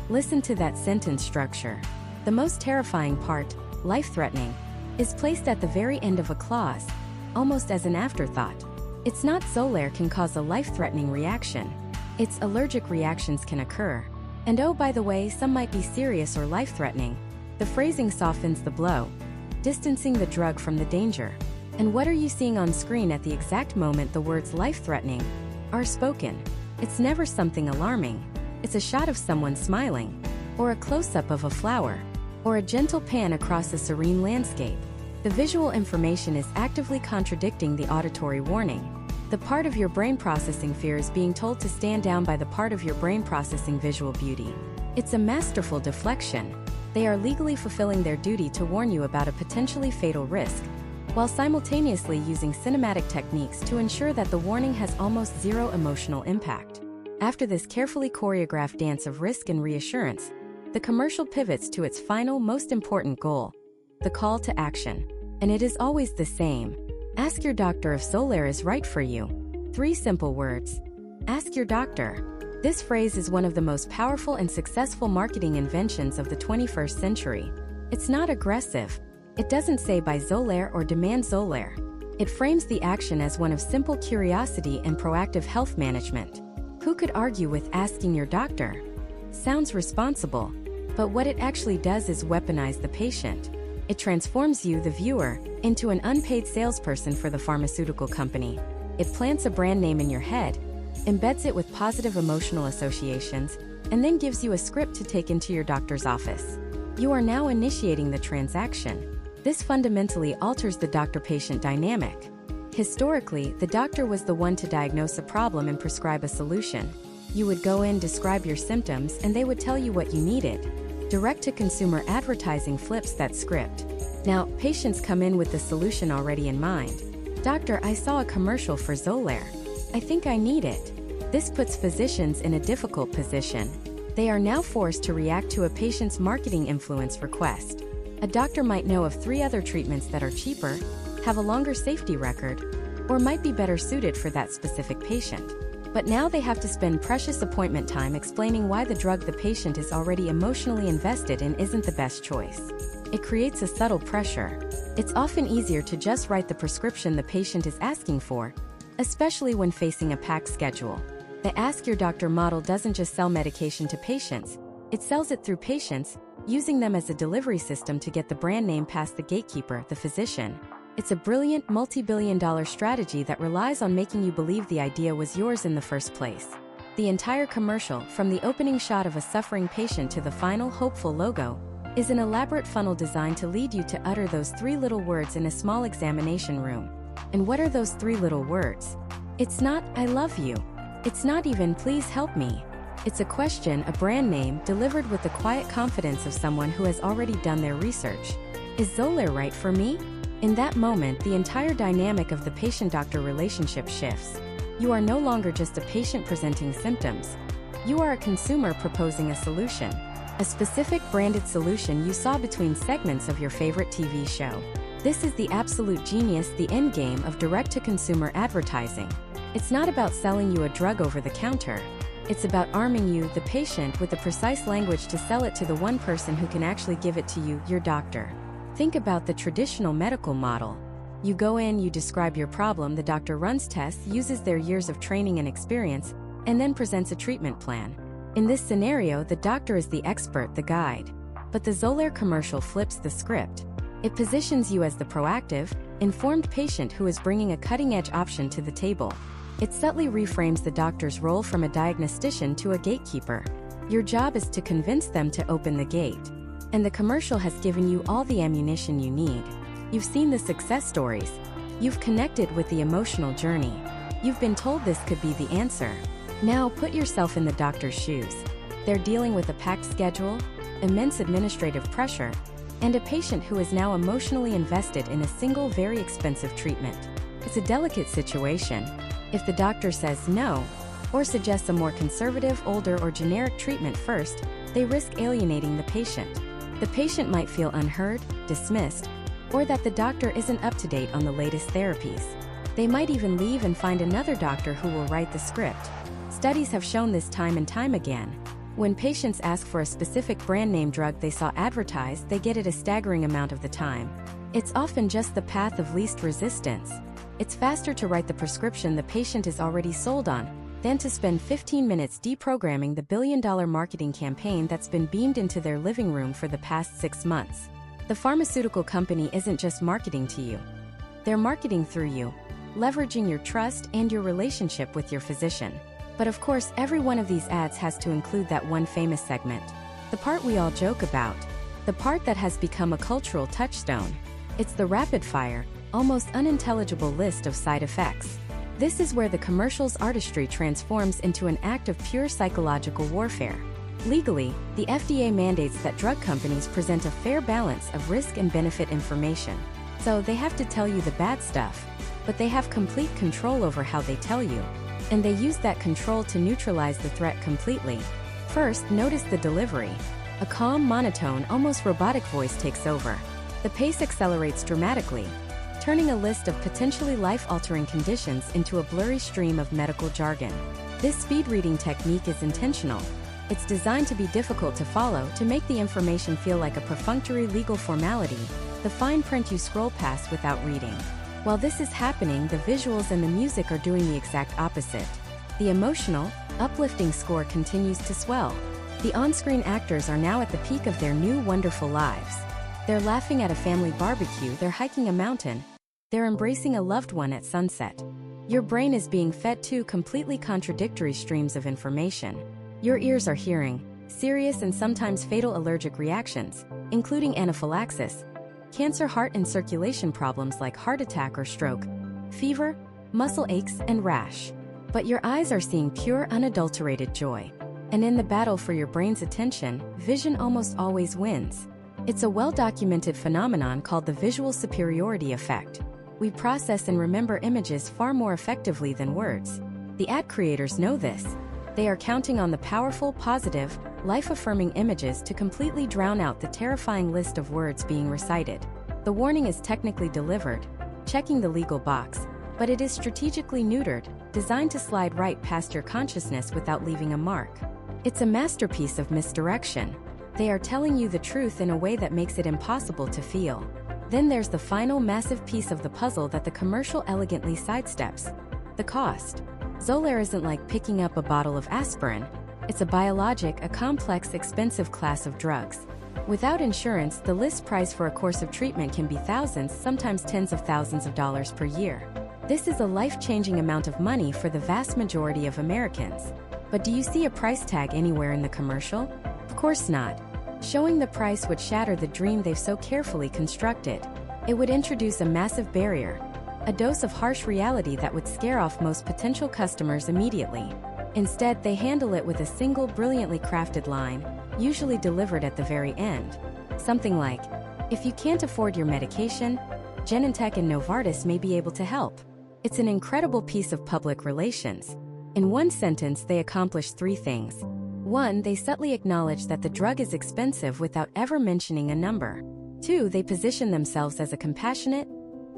[SPEAKER 1] Listen to that sentence structure. The most terrifying part, life-threatening, is placed at the very end of a clause, almost as an afterthought. It's not Xolair can cause a life-threatening reaction. It's allergic reactions can occur. And oh, by the way, some might be serious or life-threatening. The phrasing softens the blow, distancing the drug from the danger. And what are you seeing on screen at the exact moment the words life-threatening are spoken? It's never something alarming. It's a shot of someone smiling, or a close-up of a flower, or a gentle pan across a serene landscape. The visual information is actively contradicting the auditory warning. The part of your brain processing fear is being told to stand down by the part of your brain processing visual beauty. It's a masterful deflection. They are legally fulfilling their duty to warn you about a potentially fatal risk, while simultaneously using cinematic techniques to ensure that the warning has almost zero emotional impact. After this carefully choreographed dance of risk and reassurance, the commercial pivots to its final, most important goal, the call to action. And it is always the same. Ask your doctor if Xolair is right for you. 3 simple words. Ask your doctor. This phrase is one of the most powerful and successful marketing inventions of the 21st century. It's not aggressive. It doesn't say buy Xolair or demand Xolair. It frames the action as one of simple curiosity and proactive health management. Who could argue with asking your doctor? Sounds responsible, but what it actually does is weaponize the patient. It transforms you, the viewer, into an unpaid salesperson for the pharmaceutical company. It plants a brand name in your head, embeds it with positive emotional associations, and then gives you a script to take into your doctor's office. You are now initiating the transaction. This fundamentally alters the doctor-patient dynamic. Historically, the doctor was the one to diagnose a problem and prescribe a solution. You would go in, describe your symptoms, and they would tell you what you needed. Direct-to-consumer advertising flips that script. Now, patients come in with the solution already in mind. Doctor, I saw a commercial for Xolair. I think I need it. This puts physicians in a difficult position. They are now forced to react to a patient's marketing influence request. A doctor might know of 3 other treatments that are cheaper, have a longer safety record, or might be better suited for that specific patient. But now they have to spend precious appointment time explaining why the drug the patient is already emotionally invested in isn't the best choice. It creates a subtle pressure. It's often easier to just write the prescription the patient is asking for, especially when facing a packed schedule. The Ask Your Doctor model doesn't just sell medication to patients, it sells it through patients, using them as a delivery system to get the brand name past the gatekeeper, the physician. It's a brilliant, multi-billion-dollar strategy that relies on making you believe the idea was yours in the first place. The entire commercial, from the opening shot of a suffering patient to the final hopeful logo, is an elaborate funnel designed to lead you to utter those 3 little words in a small examination room. And what are those 3 little words? It's not, I love you. It's not even, please help me. It's a question, a brand name, delivered with the quiet confidence of someone who has already done their research. Is Xolair right for me? In that moment, the entire dynamic of the patient-doctor relationship shifts. You are no longer just a patient presenting symptoms. You are a consumer proposing a solution. A specific branded solution you saw between segments of your favorite TV show. This is the absolute genius, the endgame of direct-to-consumer advertising. It's not about selling you a drug over the counter. It's about arming you, the patient, with the precise language to sell it to the one person who can actually give it to you, your doctor. Think about the traditional medical model. You go in, you describe your problem, the doctor runs tests, uses their years of training and experience, and then presents a treatment plan. In this scenario, the doctor is the expert, the guide. But the Xolair commercial flips the script. It positions you as the proactive, informed patient who is bringing a cutting-edge option to the table. It subtly reframes the doctor's role from a diagnostician to a gatekeeper. Your job is to convince them to open the gate. And the commercial has given you all the ammunition you need. You've seen the success stories. You've connected with the emotional journey. You've been told this could be the answer. Now put yourself in the doctor's shoes. They're dealing with a packed schedule, immense administrative pressure, and a patient who is now emotionally invested in a single very expensive treatment. It's a delicate situation. If the doctor says no, or suggests a more conservative, older, or generic treatment first, they risk alienating the patient. The patient might feel unheard, dismissed, or that the doctor isn't up to date on the latest therapies. They might even leave and find another doctor who will write the script. Studies have shown this time and time again. When patients ask for a specific brand name drug they saw advertised, they get it a staggering amount of the time. It's often just the path of least resistance. It's faster to write the prescription the patient is already sold on than to spend 15 minutes deprogramming the billion-dollar marketing campaign that's been beamed into their living room for the past 6 months. The pharmaceutical company isn't just marketing to you. They're marketing through you, leveraging your trust and your relationship with your physician. But of course, every one of these ads has to include that one famous segment. The part we all joke about. The part that has become a cultural touchstone. It's the rapid-fire, almost unintelligible list of side effects. This is where the commercial's artistry transforms into an act of pure psychological warfare. Legally, the FDA mandates that drug companies present a fair balance of risk and benefit information. So they have to tell you the bad stuff, but they have complete control over how they tell you. And they use that control to neutralize the threat completely. First, notice the delivery. A calm, monotone, almost robotic voice takes over. The pace accelerates dramatically, turning a list of potentially life-altering conditions into a blurry stream of medical jargon. This speed reading technique is intentional. It's designed to be difficult to follow, to make the information feel like a perfunctory legal formality, the fine print you scroll past without reading. While this is happening, the visuals and the music are doing the exact opposite. The emotional, uplifting score continues to swell. The on-screen actors are now at the peak of their new wonderful lives. They're laughing at a family barbecue, they're hiking a mountain, they're embracing a loved one at sunset. Your brain is being fed two completely contradictory streams of information. Your ears are hearing serious and sometimes fatal allergic reactions, including anaphylaxis, cancer, heart and circulation problems like heart attack or stroke, fever, muscle aches, and rash. But your eyes are seeing pure, unadulterated joy. And in the battle for your brain's attention, vision almost always wins. It's a well-documented phenomenon called the visual superiority effect. We process and remember images far more effectively than words. The ad creators know this. They are counting on the powerful, positive, life-affirming images to completely drown out the terrifying list of words being recited. The warning is technically delivered, checking the legal box, but it is strategically neutered, designed to slide right past your consciousness without leaving a mark. It's a masterpiece of misdirection. They are telling you the truth in a way that makes it impossible to feel. Then there's the final massive piece of the puzzle that the commercial elegantly sidesteps: the cost. Xolair isn't like picking up a bottle of aspirin. It's a biologic, a complex, expensive class of drugs. Without insurance, the list price for a course of treatment can be thousands, sometimes tens of thousands of dollars per year. This is a life-changing amount of money for the vast majority of Americans. But do you see a price tag anywhere in the commercial? Of course not. Showing the price would shatter the dream they've so carefully constructed. It would introduce a massive barrier, a dose of harsh reality that would scare off most potential customers immediately. Instead, they handle it with a single brilliantly crafted line, usually delivered at the very end. Something like, if you can't afford your medication, Genentech and Novartis may be able to help. It's an incredible piece of public relations. In one sentence, they accomplish three things. 1. They subtly acknowledge that the drug is expensive without ever mentioning a number. 2. They position themselves as a compassionate,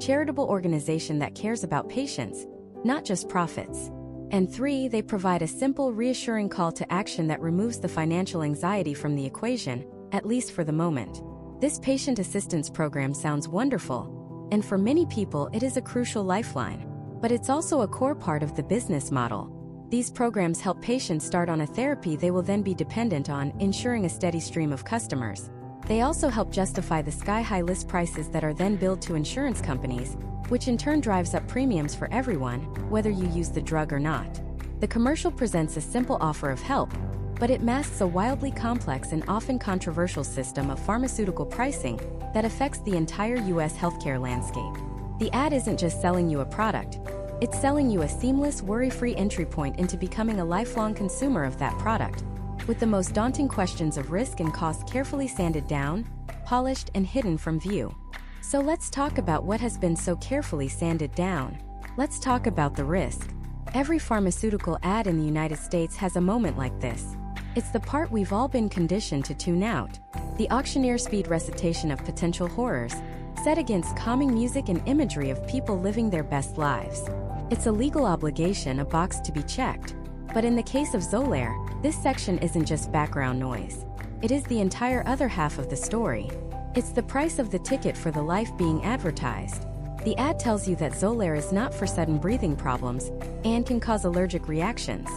[SPEAKER 1] charitable organization that cares about patients, not just profits. And 3. They provide a simple, reassuring call to action that removes the financial anxiety from the equation, at least for the moment. This patient assistance program sounds wonderful, and for many people it is a crucial lifeline. But it's also a core part of the business model. These programs help patients start on a therapy they will then be dependent on, ensuring a steady stream of customers. They also help justify the sky-high list prices that are then billed to insurance companies, which in turn drives up premiums for everyone, whether you use the drug or not. The commercial presents a simple offer of help, but it masks a wildly complex and often controversial system of pharmaceutical pricing that affects the entire U.S. healthcare landscape. The ad isn't just selling you a product. It's selling you a seamless, worry-free entry point into becoming a lifelong consumer of that product, with the most daunting questions of risk and cost carefully sanded down, polished, and hidden from view. So let's talk about what has been so carefully sanded down. Let's talk about the risk. Every pharmaceutical ad in the United States has a moment like this. It's the part we've all been conditioned to tune out. The auctioneer speed recitation of potential horrors, set against calming music and imagery of people living their best lives. It's a legal obligation, a box to be checked. But in the case of Xolair, this section isn't just background noise. It is the entire other half of the story. It's the price of the ticket for the life being advertised. The ad tells you that Xolair is not for sudden breathing problems and can cause allergic reactions.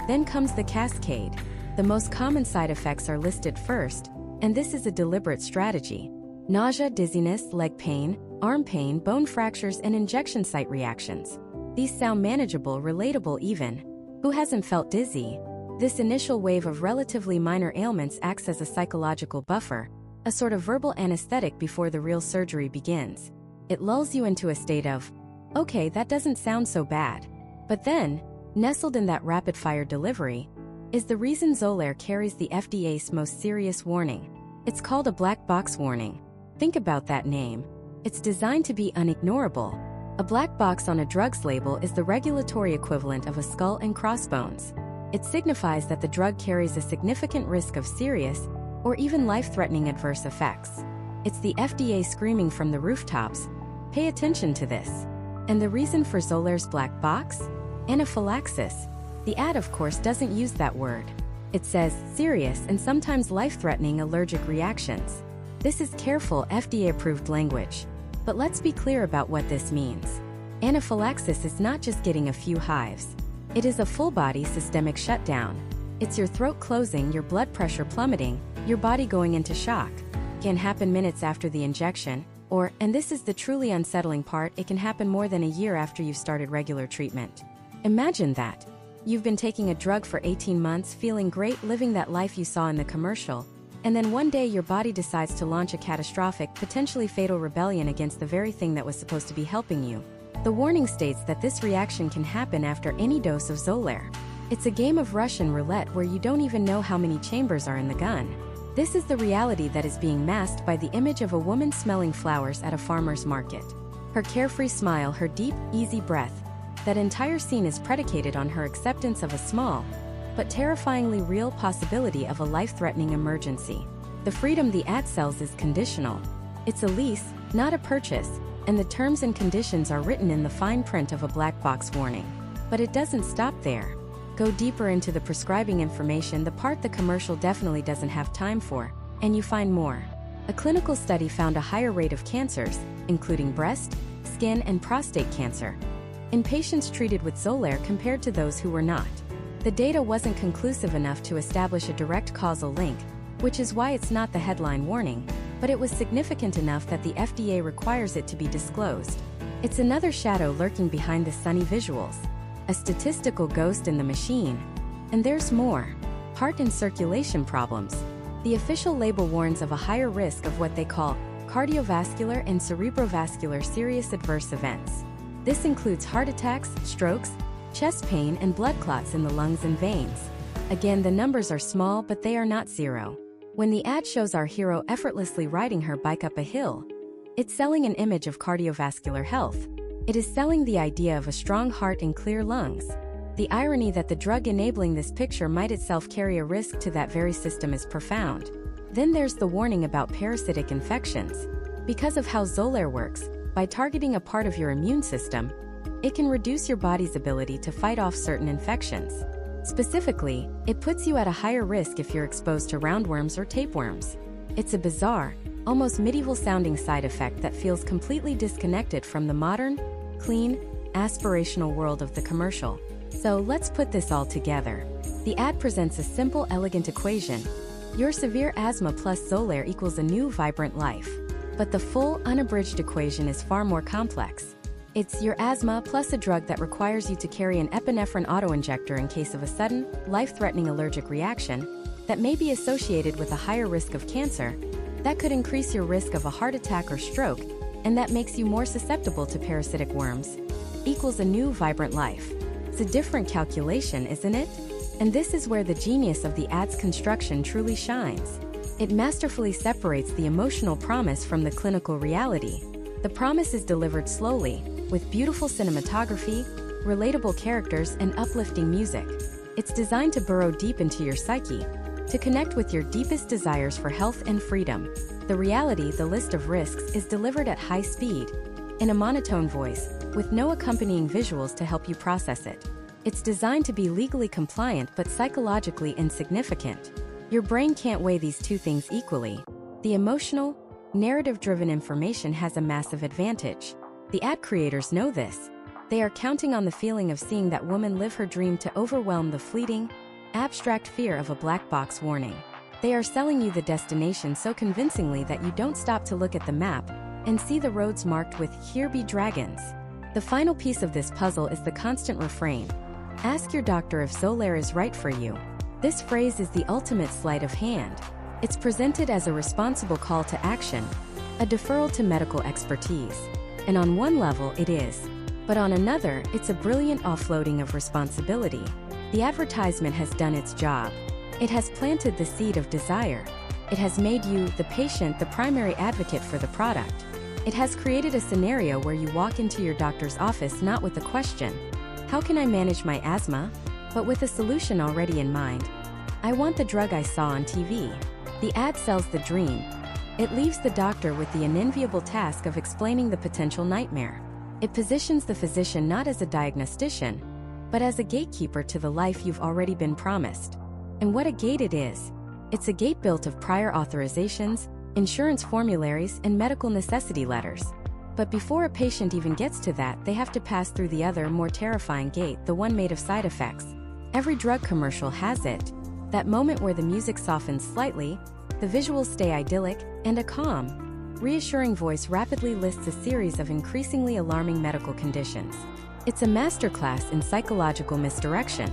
[SPEAKER 1] Then comes the cascade. The most common side effects are listed first, and this is a deliberate strategy. Nausea, dizziness, leg pain, arm pain, bone fractures, and injection site reactions. These sound manageable, relatable even. Who hasn't felt dizzy? This initial wave of relatively minor ailments acts as a psychological buffer, a sort of verbal anesthetic before the real surgery begins. It lulls you into a state of, okay, that doesn't sound so bad. But then, nestled in that rapid-fire delivery, is the reason Xolair carries the FDA's most serious warning. It's called a black box warning. Think about that name. It's designed to be unignorable. A black box on a drug's label is the regulatory equivalent of a skull and crossbones. It signifies that the drug carries a significant risk of serious or even life-threatening adverse effects. It's the FDA screaming from the rooftops, pay attention to this. And the reason for Xolair's black box? Anaphylaxis. The ad, of course, doesn't use that word. It says serious and sometimes life-threatening allergic reactions. This is careful, FDA-approved language. But let's be clear about what this means. Anaphylaxis is not just getting a few hives. It is a full-body systemic shutdown. It's your throat closing, your blood pressure plummeting, your body going into shock. It can happen minutes after the injection, or, and this is the truly unsettling part, it can happen more than a year after you've started regular treatment. Imagine that. You've been taking a drug for 18 months, feeling great, living that life you saw in the commercial, and then one day your body decides to launch a catastrophic, potentially fatal rebellion against the very thing that was supposed to be helping you. The warning states that this reaction can happen after any dose of Xolair. It's a game of Russian roulette where you don't even know how many chambers are in the gun. This is the reality that is being masked by the image of a woman smelling flowers at a farmer's market. Her carefree smile, her deep, easy breath. That entire scene is predicated on her acceptance of a small, but terrifyingly real possibility of a life-threatening emergency. The freedom the ad sells is conditional. It's a lease, not a purchase, and the terms and conditions are written in the fine print of a black box warning. But it doesn't stop there. Go deeper into the prescribing information, the part the commercial definitely doesn't have time for, and you find more. A clinical study found a higher rate of cancers, including breast, skin, and prostate cancer, in patients treated with Xolair compared to those who were not. The data wasn't conclusive enough to establish a direct causal link, which is why it's not the headline warning, but it was significant enough that the FDA requires it to be disclosed. It's another shadow lurking behind the sunny visuals. A statistical ghost in the machine. And there's more. Heart and circulation problems. The official label warns of a higher risk of what they call cardiovascular and cerebrovascular serious adverse events. This includes heart attacks, strokes, chest pain, and blood clots in the lungs and veins. Again, the numbers are small, but they are not zero. When the ad shows our hero effortlessly riding her bike up a hill, it's selling an image of cardiovascular health. It is selling the idea of a strong heart and clear lungs. The irony that the drug enabling this picture might itself carry a risk to that very system is profound. Then there's the warning about parasitic infections. Because of how Xolair works, by targeting a part of your immune system, it can reduce your body's ability to fight off certain infections. Specifically, it puts you at a higher risk if you're exposed to roundworms or tapeworms. It's a bizarre, almost medieval-sounding side effect that feels completely disconnected from the modern, clean, aspirational world of the commercial. So let's put this all together. The ad presents a simple, elegant equation. Your severe asthma plus Xolair equals a new, vibrant life. But the full, unabridged equation is far more complex. It's your asthma plus a drug that requires you to carry an epinephrine autoinjector in case of a sudden, life-threatening allergic reaction that may be associated with a higher risk of cancer, that could increase your risk of a heart attack or stroke, and that makes you more susceptible to parasitic worms, equals a new, vibrant life. It's a different calculation, isn't it? And this is where the genius of the ad's construction truly shines. It masterfully separates the emotional promise from the clinical reality. The promise is delivered slowly, with beautiful cinematography, relatable characters, and uplifting music. It's designed to burrow deep into your psyche, to connect with your deepest desires for health and freedom. The reality, the list of risks, is delivered at high speed, in a monotone voice, with no accompanying visuals to help you process it. It's designed to be legally compliant but psychologically insignificant. Your brain can't weigh these two things equally. The emotional, narrative-driven information has a massive advantage. The ad creators know this. They are counting on the feeling of seeing that woman live her dream to overwhelm the fleeting, abstract fear of a black box warning. They are selling you the destination so convincingly that you don't stop to look at the map and see the roads marked with "Here be dragons." The final piece of this puzzle is the constant refrain. Ask your doctor if Xolair is right for you. This phrase is the ultimate sleight of hand. It's presented as a responsible call to action, a deferral to medical expertise. And on one level, it is. But on another, it's a brilliant offloading of responsibility. The advertisement has done its job. It has planted the seed of desire. It has made you, the patient, the primary advocate for the product. It has created a scenario where you walk into your doctor's office not with a question, "How can I manage my asthma?" but with a solution already in mind. "I want the drug I saw on TV." The ad sells the dream. It leaves the doctor with the unenviable task of explaining the potential nightmare. It positions the physician not as a diagnostician, but as a gatekeeper to the life you've already been promised. And what a gate it is! It's a gate built of prior authorizations, insurance formularies, and medical necessity letters. But before a patient even gets to that, they have to pass through the other, more terrifying gate, the one made of side effects. Every drug commercial has it. That moment where the music softens slightly, the visuals stay idyllic, and a calm, reassuring voice rapidly lists a series of increasingly alarming medical conditions. It's a masterclass in psychological misdirection.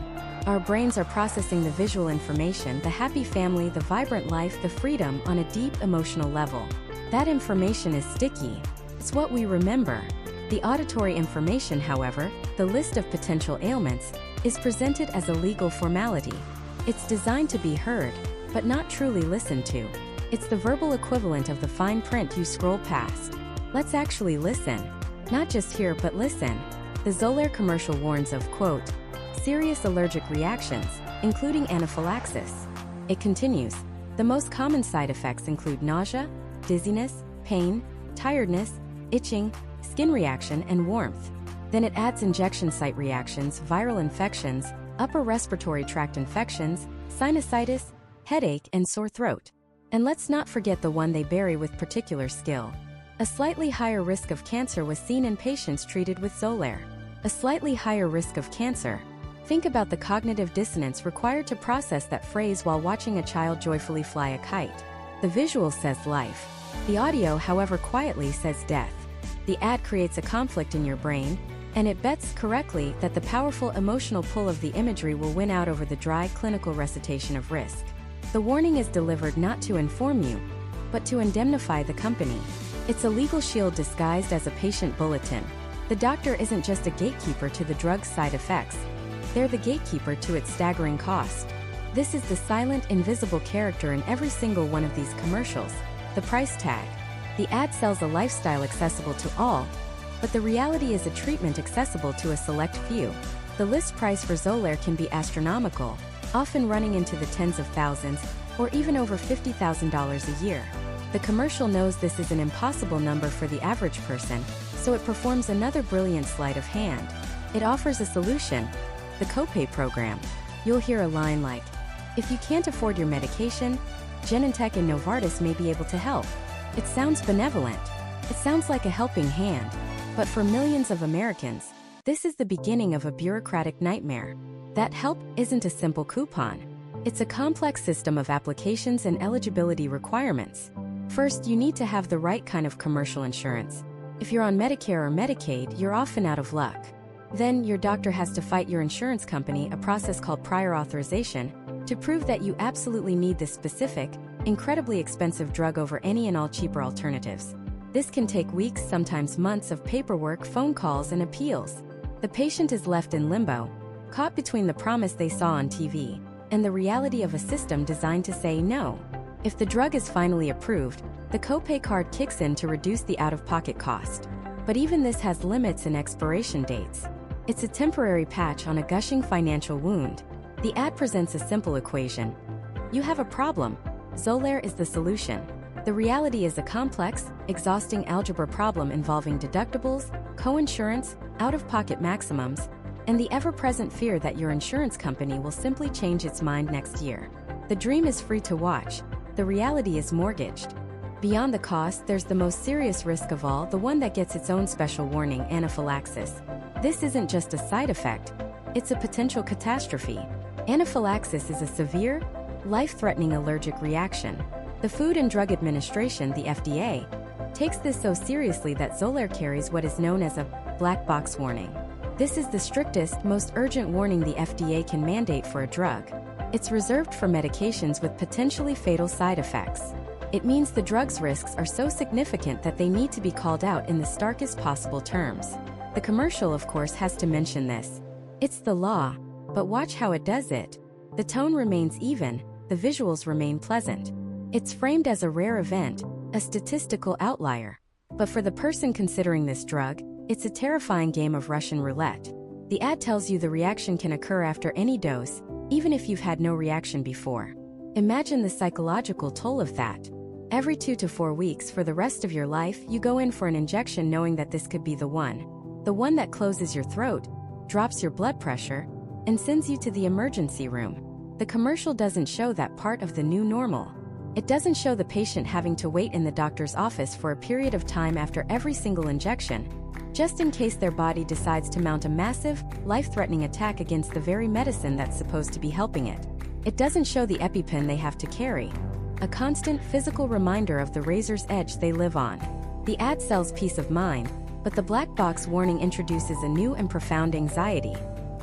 [SPEAKER 1] Our brains are processing the visual information, the happy family, the vibrant life, the freedom, on a deep emotional level. That information is sticky. It's what we remember. The auditory information, however, the list of potential ailments, is presented as a legal formality. It's designed to be heard, but not truly listened to. It's the verbal equivalent of the fine print you scroll past. Let's actually listen. Not just hear, but listen. The Xolair commercial warns of, quote, serious allergic reactions, including anaphylaxis. It continues, the most common side effects include nausea, dizziness, pain, tiredness, itching, skin reaction, and warmth. Then it adds injection site reactions, viral infections, upper respiratory tract infections, sinusitis, headache, and sore throat. And let's not forget the one they bury with particular skill. A slightly higher risk of cancer was seen in patients treated with Xolair. A slightly higher risk of cancer. Think about the cognitive dissonance required to process that phrase while watching a child joyfully fly a kite. The visual says life. The audio, however, quietly says death. The ad creates a conflict in your brain, and it bets correctly that the powerful emotional pull of the imagery will win out over the dry clinical recitation of risk. The warning is delivered not to inform you, but to indemnify the company. It's a legal shield disguised as a patient bulletin. The doctor isn't just a gatekeeper to the drug's side effects. They're the gatekeeper to its staggering cost. This is the silent, invisible character in every single one of these commercials, the price tag. The ad sells a lifestyle accessible to all, but the reality is a treatment accessible to a select few. The list price for Xolair can be astronomical, often running into the tens of thousands, or even over $50,000 a year. The commercial knows this is an impossible number for the average person, so it performs another brilliant sleight of hand. It offers a solution, the copay program. You'll hear a line like, if you can't afford your medication, Genentech and Novartis may be able to help. It sounds benevolent. It sounds like a helping hand. But for millions of Americans, this is the beginning of a bureaucratic nightmare. That help isn't a simple coupon. It's a complex system of applications and eligibility requirements. First, you need to have the right kind of commercial insurance. If you're on Medicare or Medicaid, you're often out of luck. Then, your doctor has to fight your insurance company, a process called prior authorization, to prove that you absolutely need this specific, incredibly expensive drug over any and all cheaper alternatives. This can take weeks, sometimes months of paperwork, phone calls, and appeals. The patient is left in limbo, caught between the promise they saw on TV and the reality of a system designed to say no. If the drug is finally approved, the copay card kicks in to reduce the out-of-pocket cost. But even this has limits and expiration dates. It's a temporary patch on a gushing financial wound. The ad presents a simple equation. You have a problem. Xolair is the solution. The reality is a complex, exhausting algebra problem involving deductibles, co-insurance, out-of-pocket maximums, and the ever-present fear that your insurance company will simply change its mind next year. The dream is free to watch. The reality is mortgaged. Beyond the cost, there's the most serious risk of all, the one that gets its own special warning, anaphylaxis. This isn't just a side effect. It's a potential catastrophe. Anaphylaxis is a severe, life-threatening allergic reaction. The Food and Drug Administration, the FDA, takes this so seriously that Xolair carries what is known as a black box warning. This is the strictest, most urgent warning the FDA can mandate for a drug. It's reserved for medications with potentially fatal side effects. It means the drug's risks are so significant that they need to be called out in the starkest possible terms. The commercial, of course, has to mention this. It's the law, but watch how it does it. The tone remains even, the visuals remain pleasant. It's framed as a rare event, a statistical outlier. But for the person considering this drug, it's a terrifying game of Russian roulette. The ad tells you the reaction can occur after any dose, even if you've had no reaction before. Imagine the psychological toll of that. Every 2 to 4 weeks for the rest of your life, you go in for an injection knowing that this could be the one that closes your throat, drops your blood pressure, and sends you to the emergency room. The commercial doesn't show that part of the new normal. It doesn't show the patient having to wait in the doctor's office for a period of time after every single injection, just in case their body decides to mount a massive, life-threatening attack against the very medicine that's supposed to be helping it. It doesn't show the EpiPen they have to carry, a constant physical reminder of the razor's edge they live on. The ad sells peace of mind, but the black box warning introduces a new and profound anxiety.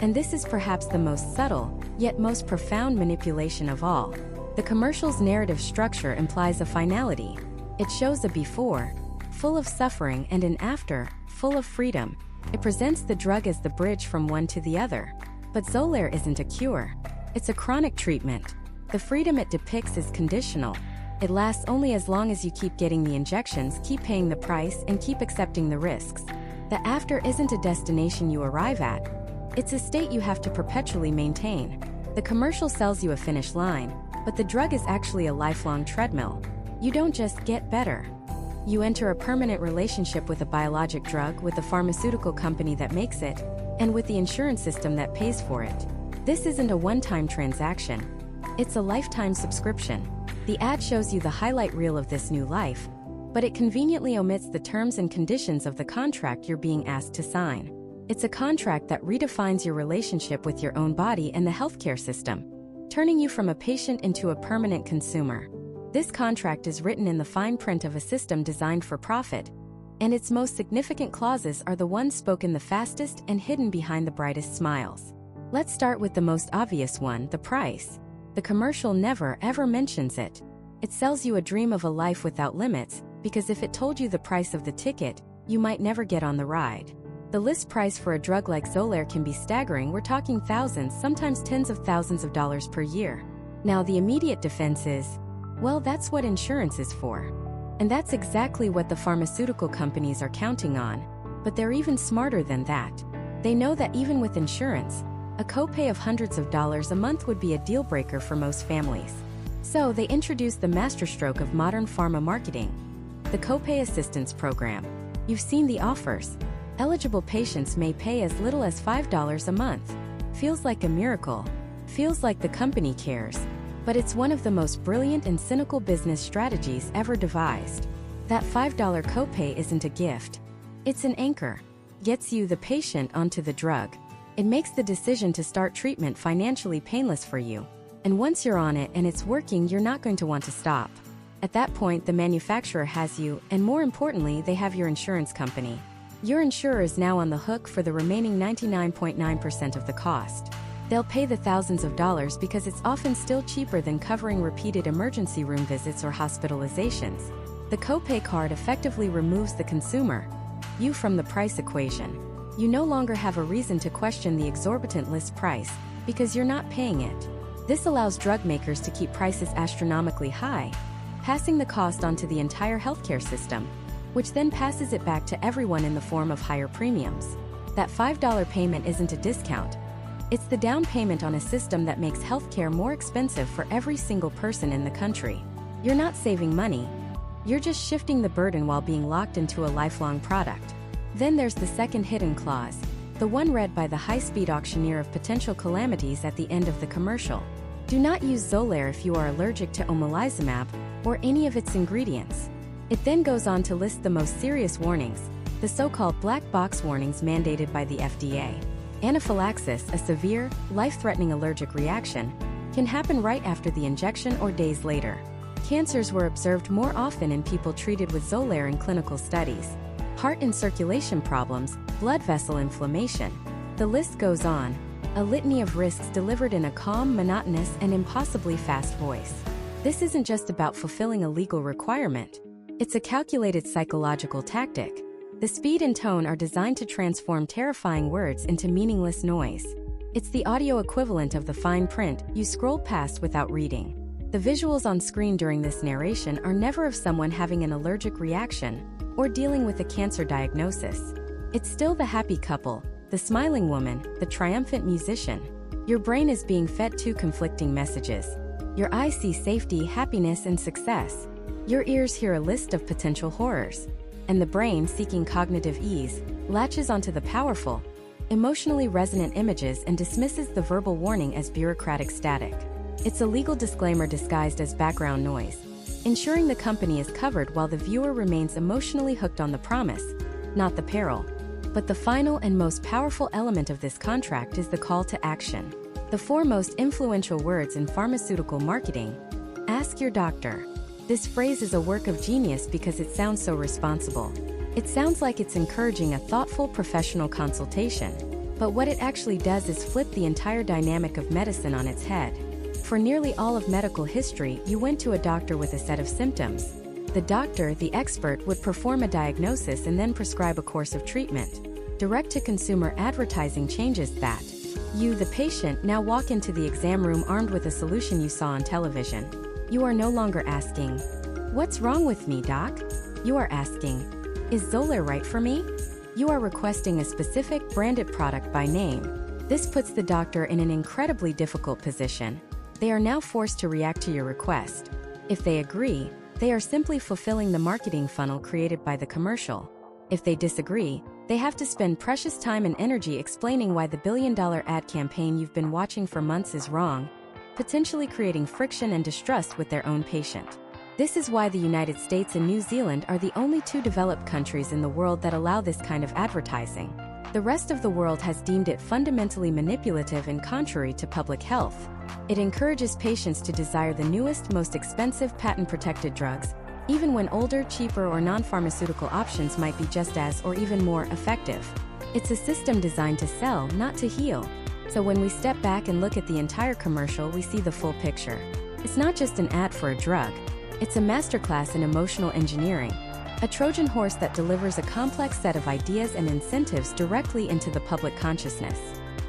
[SPEAKER 1] And this is perhaps the most subtle, yet most profound manipulation of all. The commercial's narrative structure implies a finality. It shows a before, full of suffering, and an after, full of freedom. It presents the drug as the bridge from one to the other. But Xolair isn't a cure. It's a chronic treatment. The freedom it depicts is conditional. It lasts only as long as you keep getting the injections, keep paying the price, and keep accepting the risks. The after isn't a destination you arrive at. It's a state you have to perpetually maintain. The commercial sells you a finish line, but the drug is actually a lifelong treadmill. You don't just get better. You enter a permanent relationship with a biologic drug, with the pharmaceutical company that makes it, and with the insurance system that pays for it. This isn't a one-time transaction. It's a lifetime subscription. The ad shows you the highlight reel of this new life, but it conveniently omits the terms and conditions of the contract you're being asked to sign. It's a contract that redefines your relationship with your own body and the healthcare system, turning you from a patient into a permanent consumer. This contract is written in the fine print of a system designed for profit, and its most significant clauses are the ones spoken the fastest and hidden behind the brightest smiles. Let's start with the most obvious one, the price. The commercial never ever mentions it. It sells you a dream of a life without limits, because if it told you the price of the ticket, you might never get on the ride. The list price for a drug like Xolair can be staggering. We're talking thousands, sometimes tens of thousands of dollars per year. Now the immediate defense is, well, that's what insurance is for. And that's exactly what the pharmaceutical companies are counting on. But they're even smarter than that. They know that even with insurance, a copay of hundreds of dollars a month would be a deal breaker for most families. So they introduced the masterstroke of modern pharma marketing, the copay assistance program. You've seen the offers. Eligible patients may pay as little as $5 a month. Feels like a miracle. Feels like the company cares. But it's one of the most brilliant and cynical business strategies ever devised. That $5 copay isn't a gift. It's an anchor. Gets you, the patient, onto the drug. It makes the decision to start treatment financially painless for you. And once you're on it and it's working, you're not going to want to stop. At that point, the manufacturer has you, and more importantly, they have your insurance company. Your insurer is now on the hook for the remaining 99.9% of the cost. They'll pay the thousands of dollars because it's often still cheaper than covering repeated emergency room visits or hospitalizations. The copay card effectively removes the consumer, you, from the price equation. You no longer have a reason to question the exorbitant list price, because you're not paying it. This allows drug makers to keep prices astronomically high, passing the cost onto the entire healthcare system, which then passes it back to everyone in the form of higher premiums. That $5 payment isn't a discount. It's the down payment on a system that makes healthcare more expensive for every single person in the country. You're not saving money. You're just shifting the burden while being locked into a lifelong product. Then there's the second hidden clause, the one read by the high-speed auctioneer of potential calamities at the end of the commercial. Do not use Xolair if you are allergic to omalizumab or any of its ingredients. It then goes on to list the most serious warnings, the so-called black box warnings mandated by the FDA. Anaphylaxis, a severe, life-threatening allergic reaction, can happen right after the injection or days later. Cancers were observed more often in people treated with Xolair in clinical studies. Heart and circulation problems, blood vessel inflammation. The list goes on, a litany of risks delivered in a calm, monotonous, and impossibly fast voice. This isn't just about fulfilling a legal requirement. It's a calculated psychological tactic. The speed and tone are designed to transform terrifying words into meaningless noise. It's the audio equivalent of the fine print you scroll past without reading. The visuals on screen during this narration are never of someone having an allergic reaction or dealing with a cancer diagnosis. It's still the happy couple, the smiling woman, the triumphant musician. Your brain is being fed two conflicting messages. Your eyes see safety, happiness, and success. Your ears hear a list of potential horrors. And the brain, seeking cognitive ease, latches onto the powerful, emotionally resonant images, and dismisses the verbal warning as bureaucratic static. It's a legal disclaimer disguised as background noise, ensuring the company is covered while the viewer remains emotionally hooked on the promise, not the peril. But the final and most powerful element of this contract is the call to action. The four most influential words in pharmaceutical marketing: ask your doctor. This phrase is a work of genius because it sounds so responsible. It sounds like it's encouraging a thoughtful professional consultation, but what it actually does is flip the entire dynamic of medicine on its head. For nearly all of medical history, you went to a doctor with a set of symptoms. The doctor, the expert, would perform a diagnosis and then prescribe a course of treatment. Direct-to-consumer advertising changes that. You, the patient, now walk into the exam room armed with a solution you saw on television. You are no longer asking, "What's wrong with me, doc?" You are asking, "Is Xolair right for me?" You are requesting a specific branded product by name. This puts the doctor in an incredibly difficult position. They are now forced to react to your request. If they agree, they are simply fulfilling the marketing funnel created by the commercial. If they disagree, they have to spend precious time and energy explaining why the billion-dollar ad campaign you've been watching for months is wrong, potentially creating friction and distrust with their own patient. This is why the United States and New Zealand are the only two developed countries in the world that allow this kind of advertising. The rest of the world has deemed it fundamentally manipulative and contrary to public health. It encourages patients to desire the newest, most expensive patent-protected drugs, even when older, cheaper, or non-pharmaceutical options might be just as or even more effective. It's a system designed to sell, not to heal. So when we step back and look at the entire commercial, we see the full picture. It's not just an ad for a drug. It's a masterclass in emotional engineering, a Trojan horse that delivers a complex set of ideas and incentives directly into the public consciousness.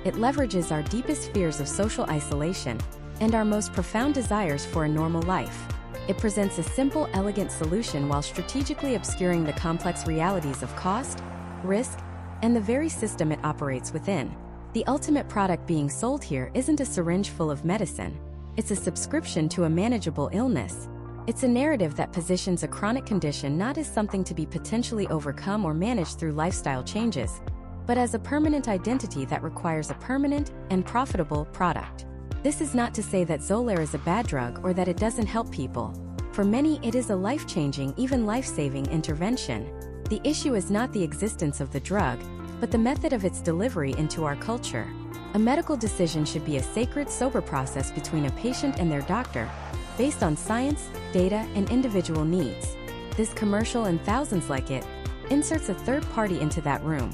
[SPEAKER 1] It leverages our deepest fears of social isolation and our most profound desires for a normal life. It presents a simple, elegant solution while strategically obscuring the complex realities of cost, risk, and the very system it operates within. The ultimate product being sold here isn't a syringe full of medicine. It's a subscription to a manageable illness. It's a narrative that positions a chronic condition not as something to be potentially overcome or managed through lifestyle changes, but as a permanent identity that requires a permanent and profitable product. This is not to say that Xolair is a bad drug or that it doesn't help people. For many, it is a life-changing, even life-saving intervention. The issue is not the existence of the drug, but the method of its delivery into our culture. A medical decision should be a sacred, sober process between a patient and their doctor, based on science, data, and individual needs. This commercial and thousands like it inserts a third party into that room.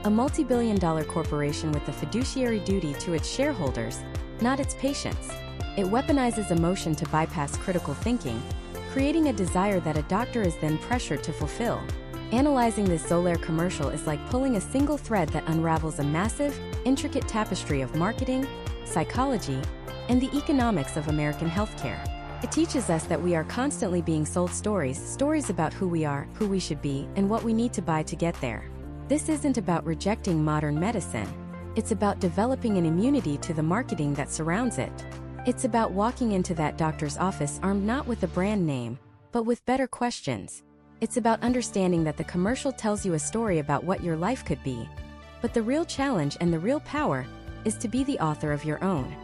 [SPEAKER 1] A multi-billion-dollar corporation with a fiduciary duty to its shareholders, not its patients. It weaponizes emotion to bypass critical thinking, creating a desire that a doctor is then pressured to fulfill. Analyzing this Xolair commercial is like pulling a single thread that unravels a massive, intricate tapestry of marketing, psychology, and the economics of American healthcare. It teaches us that we are constantly being sold stories about who we are, who we should be, and what we need to buy to get there. This isn't about rejecting modern medicine. It's about developing an immunity to the marketing that surrounds it. It's about walking into that doctor's office armed not with a brand name, but with better questions. It's about understanding that the commercial tells you a story about what your life could be. But the real challenge and the real power is to be the author of your own.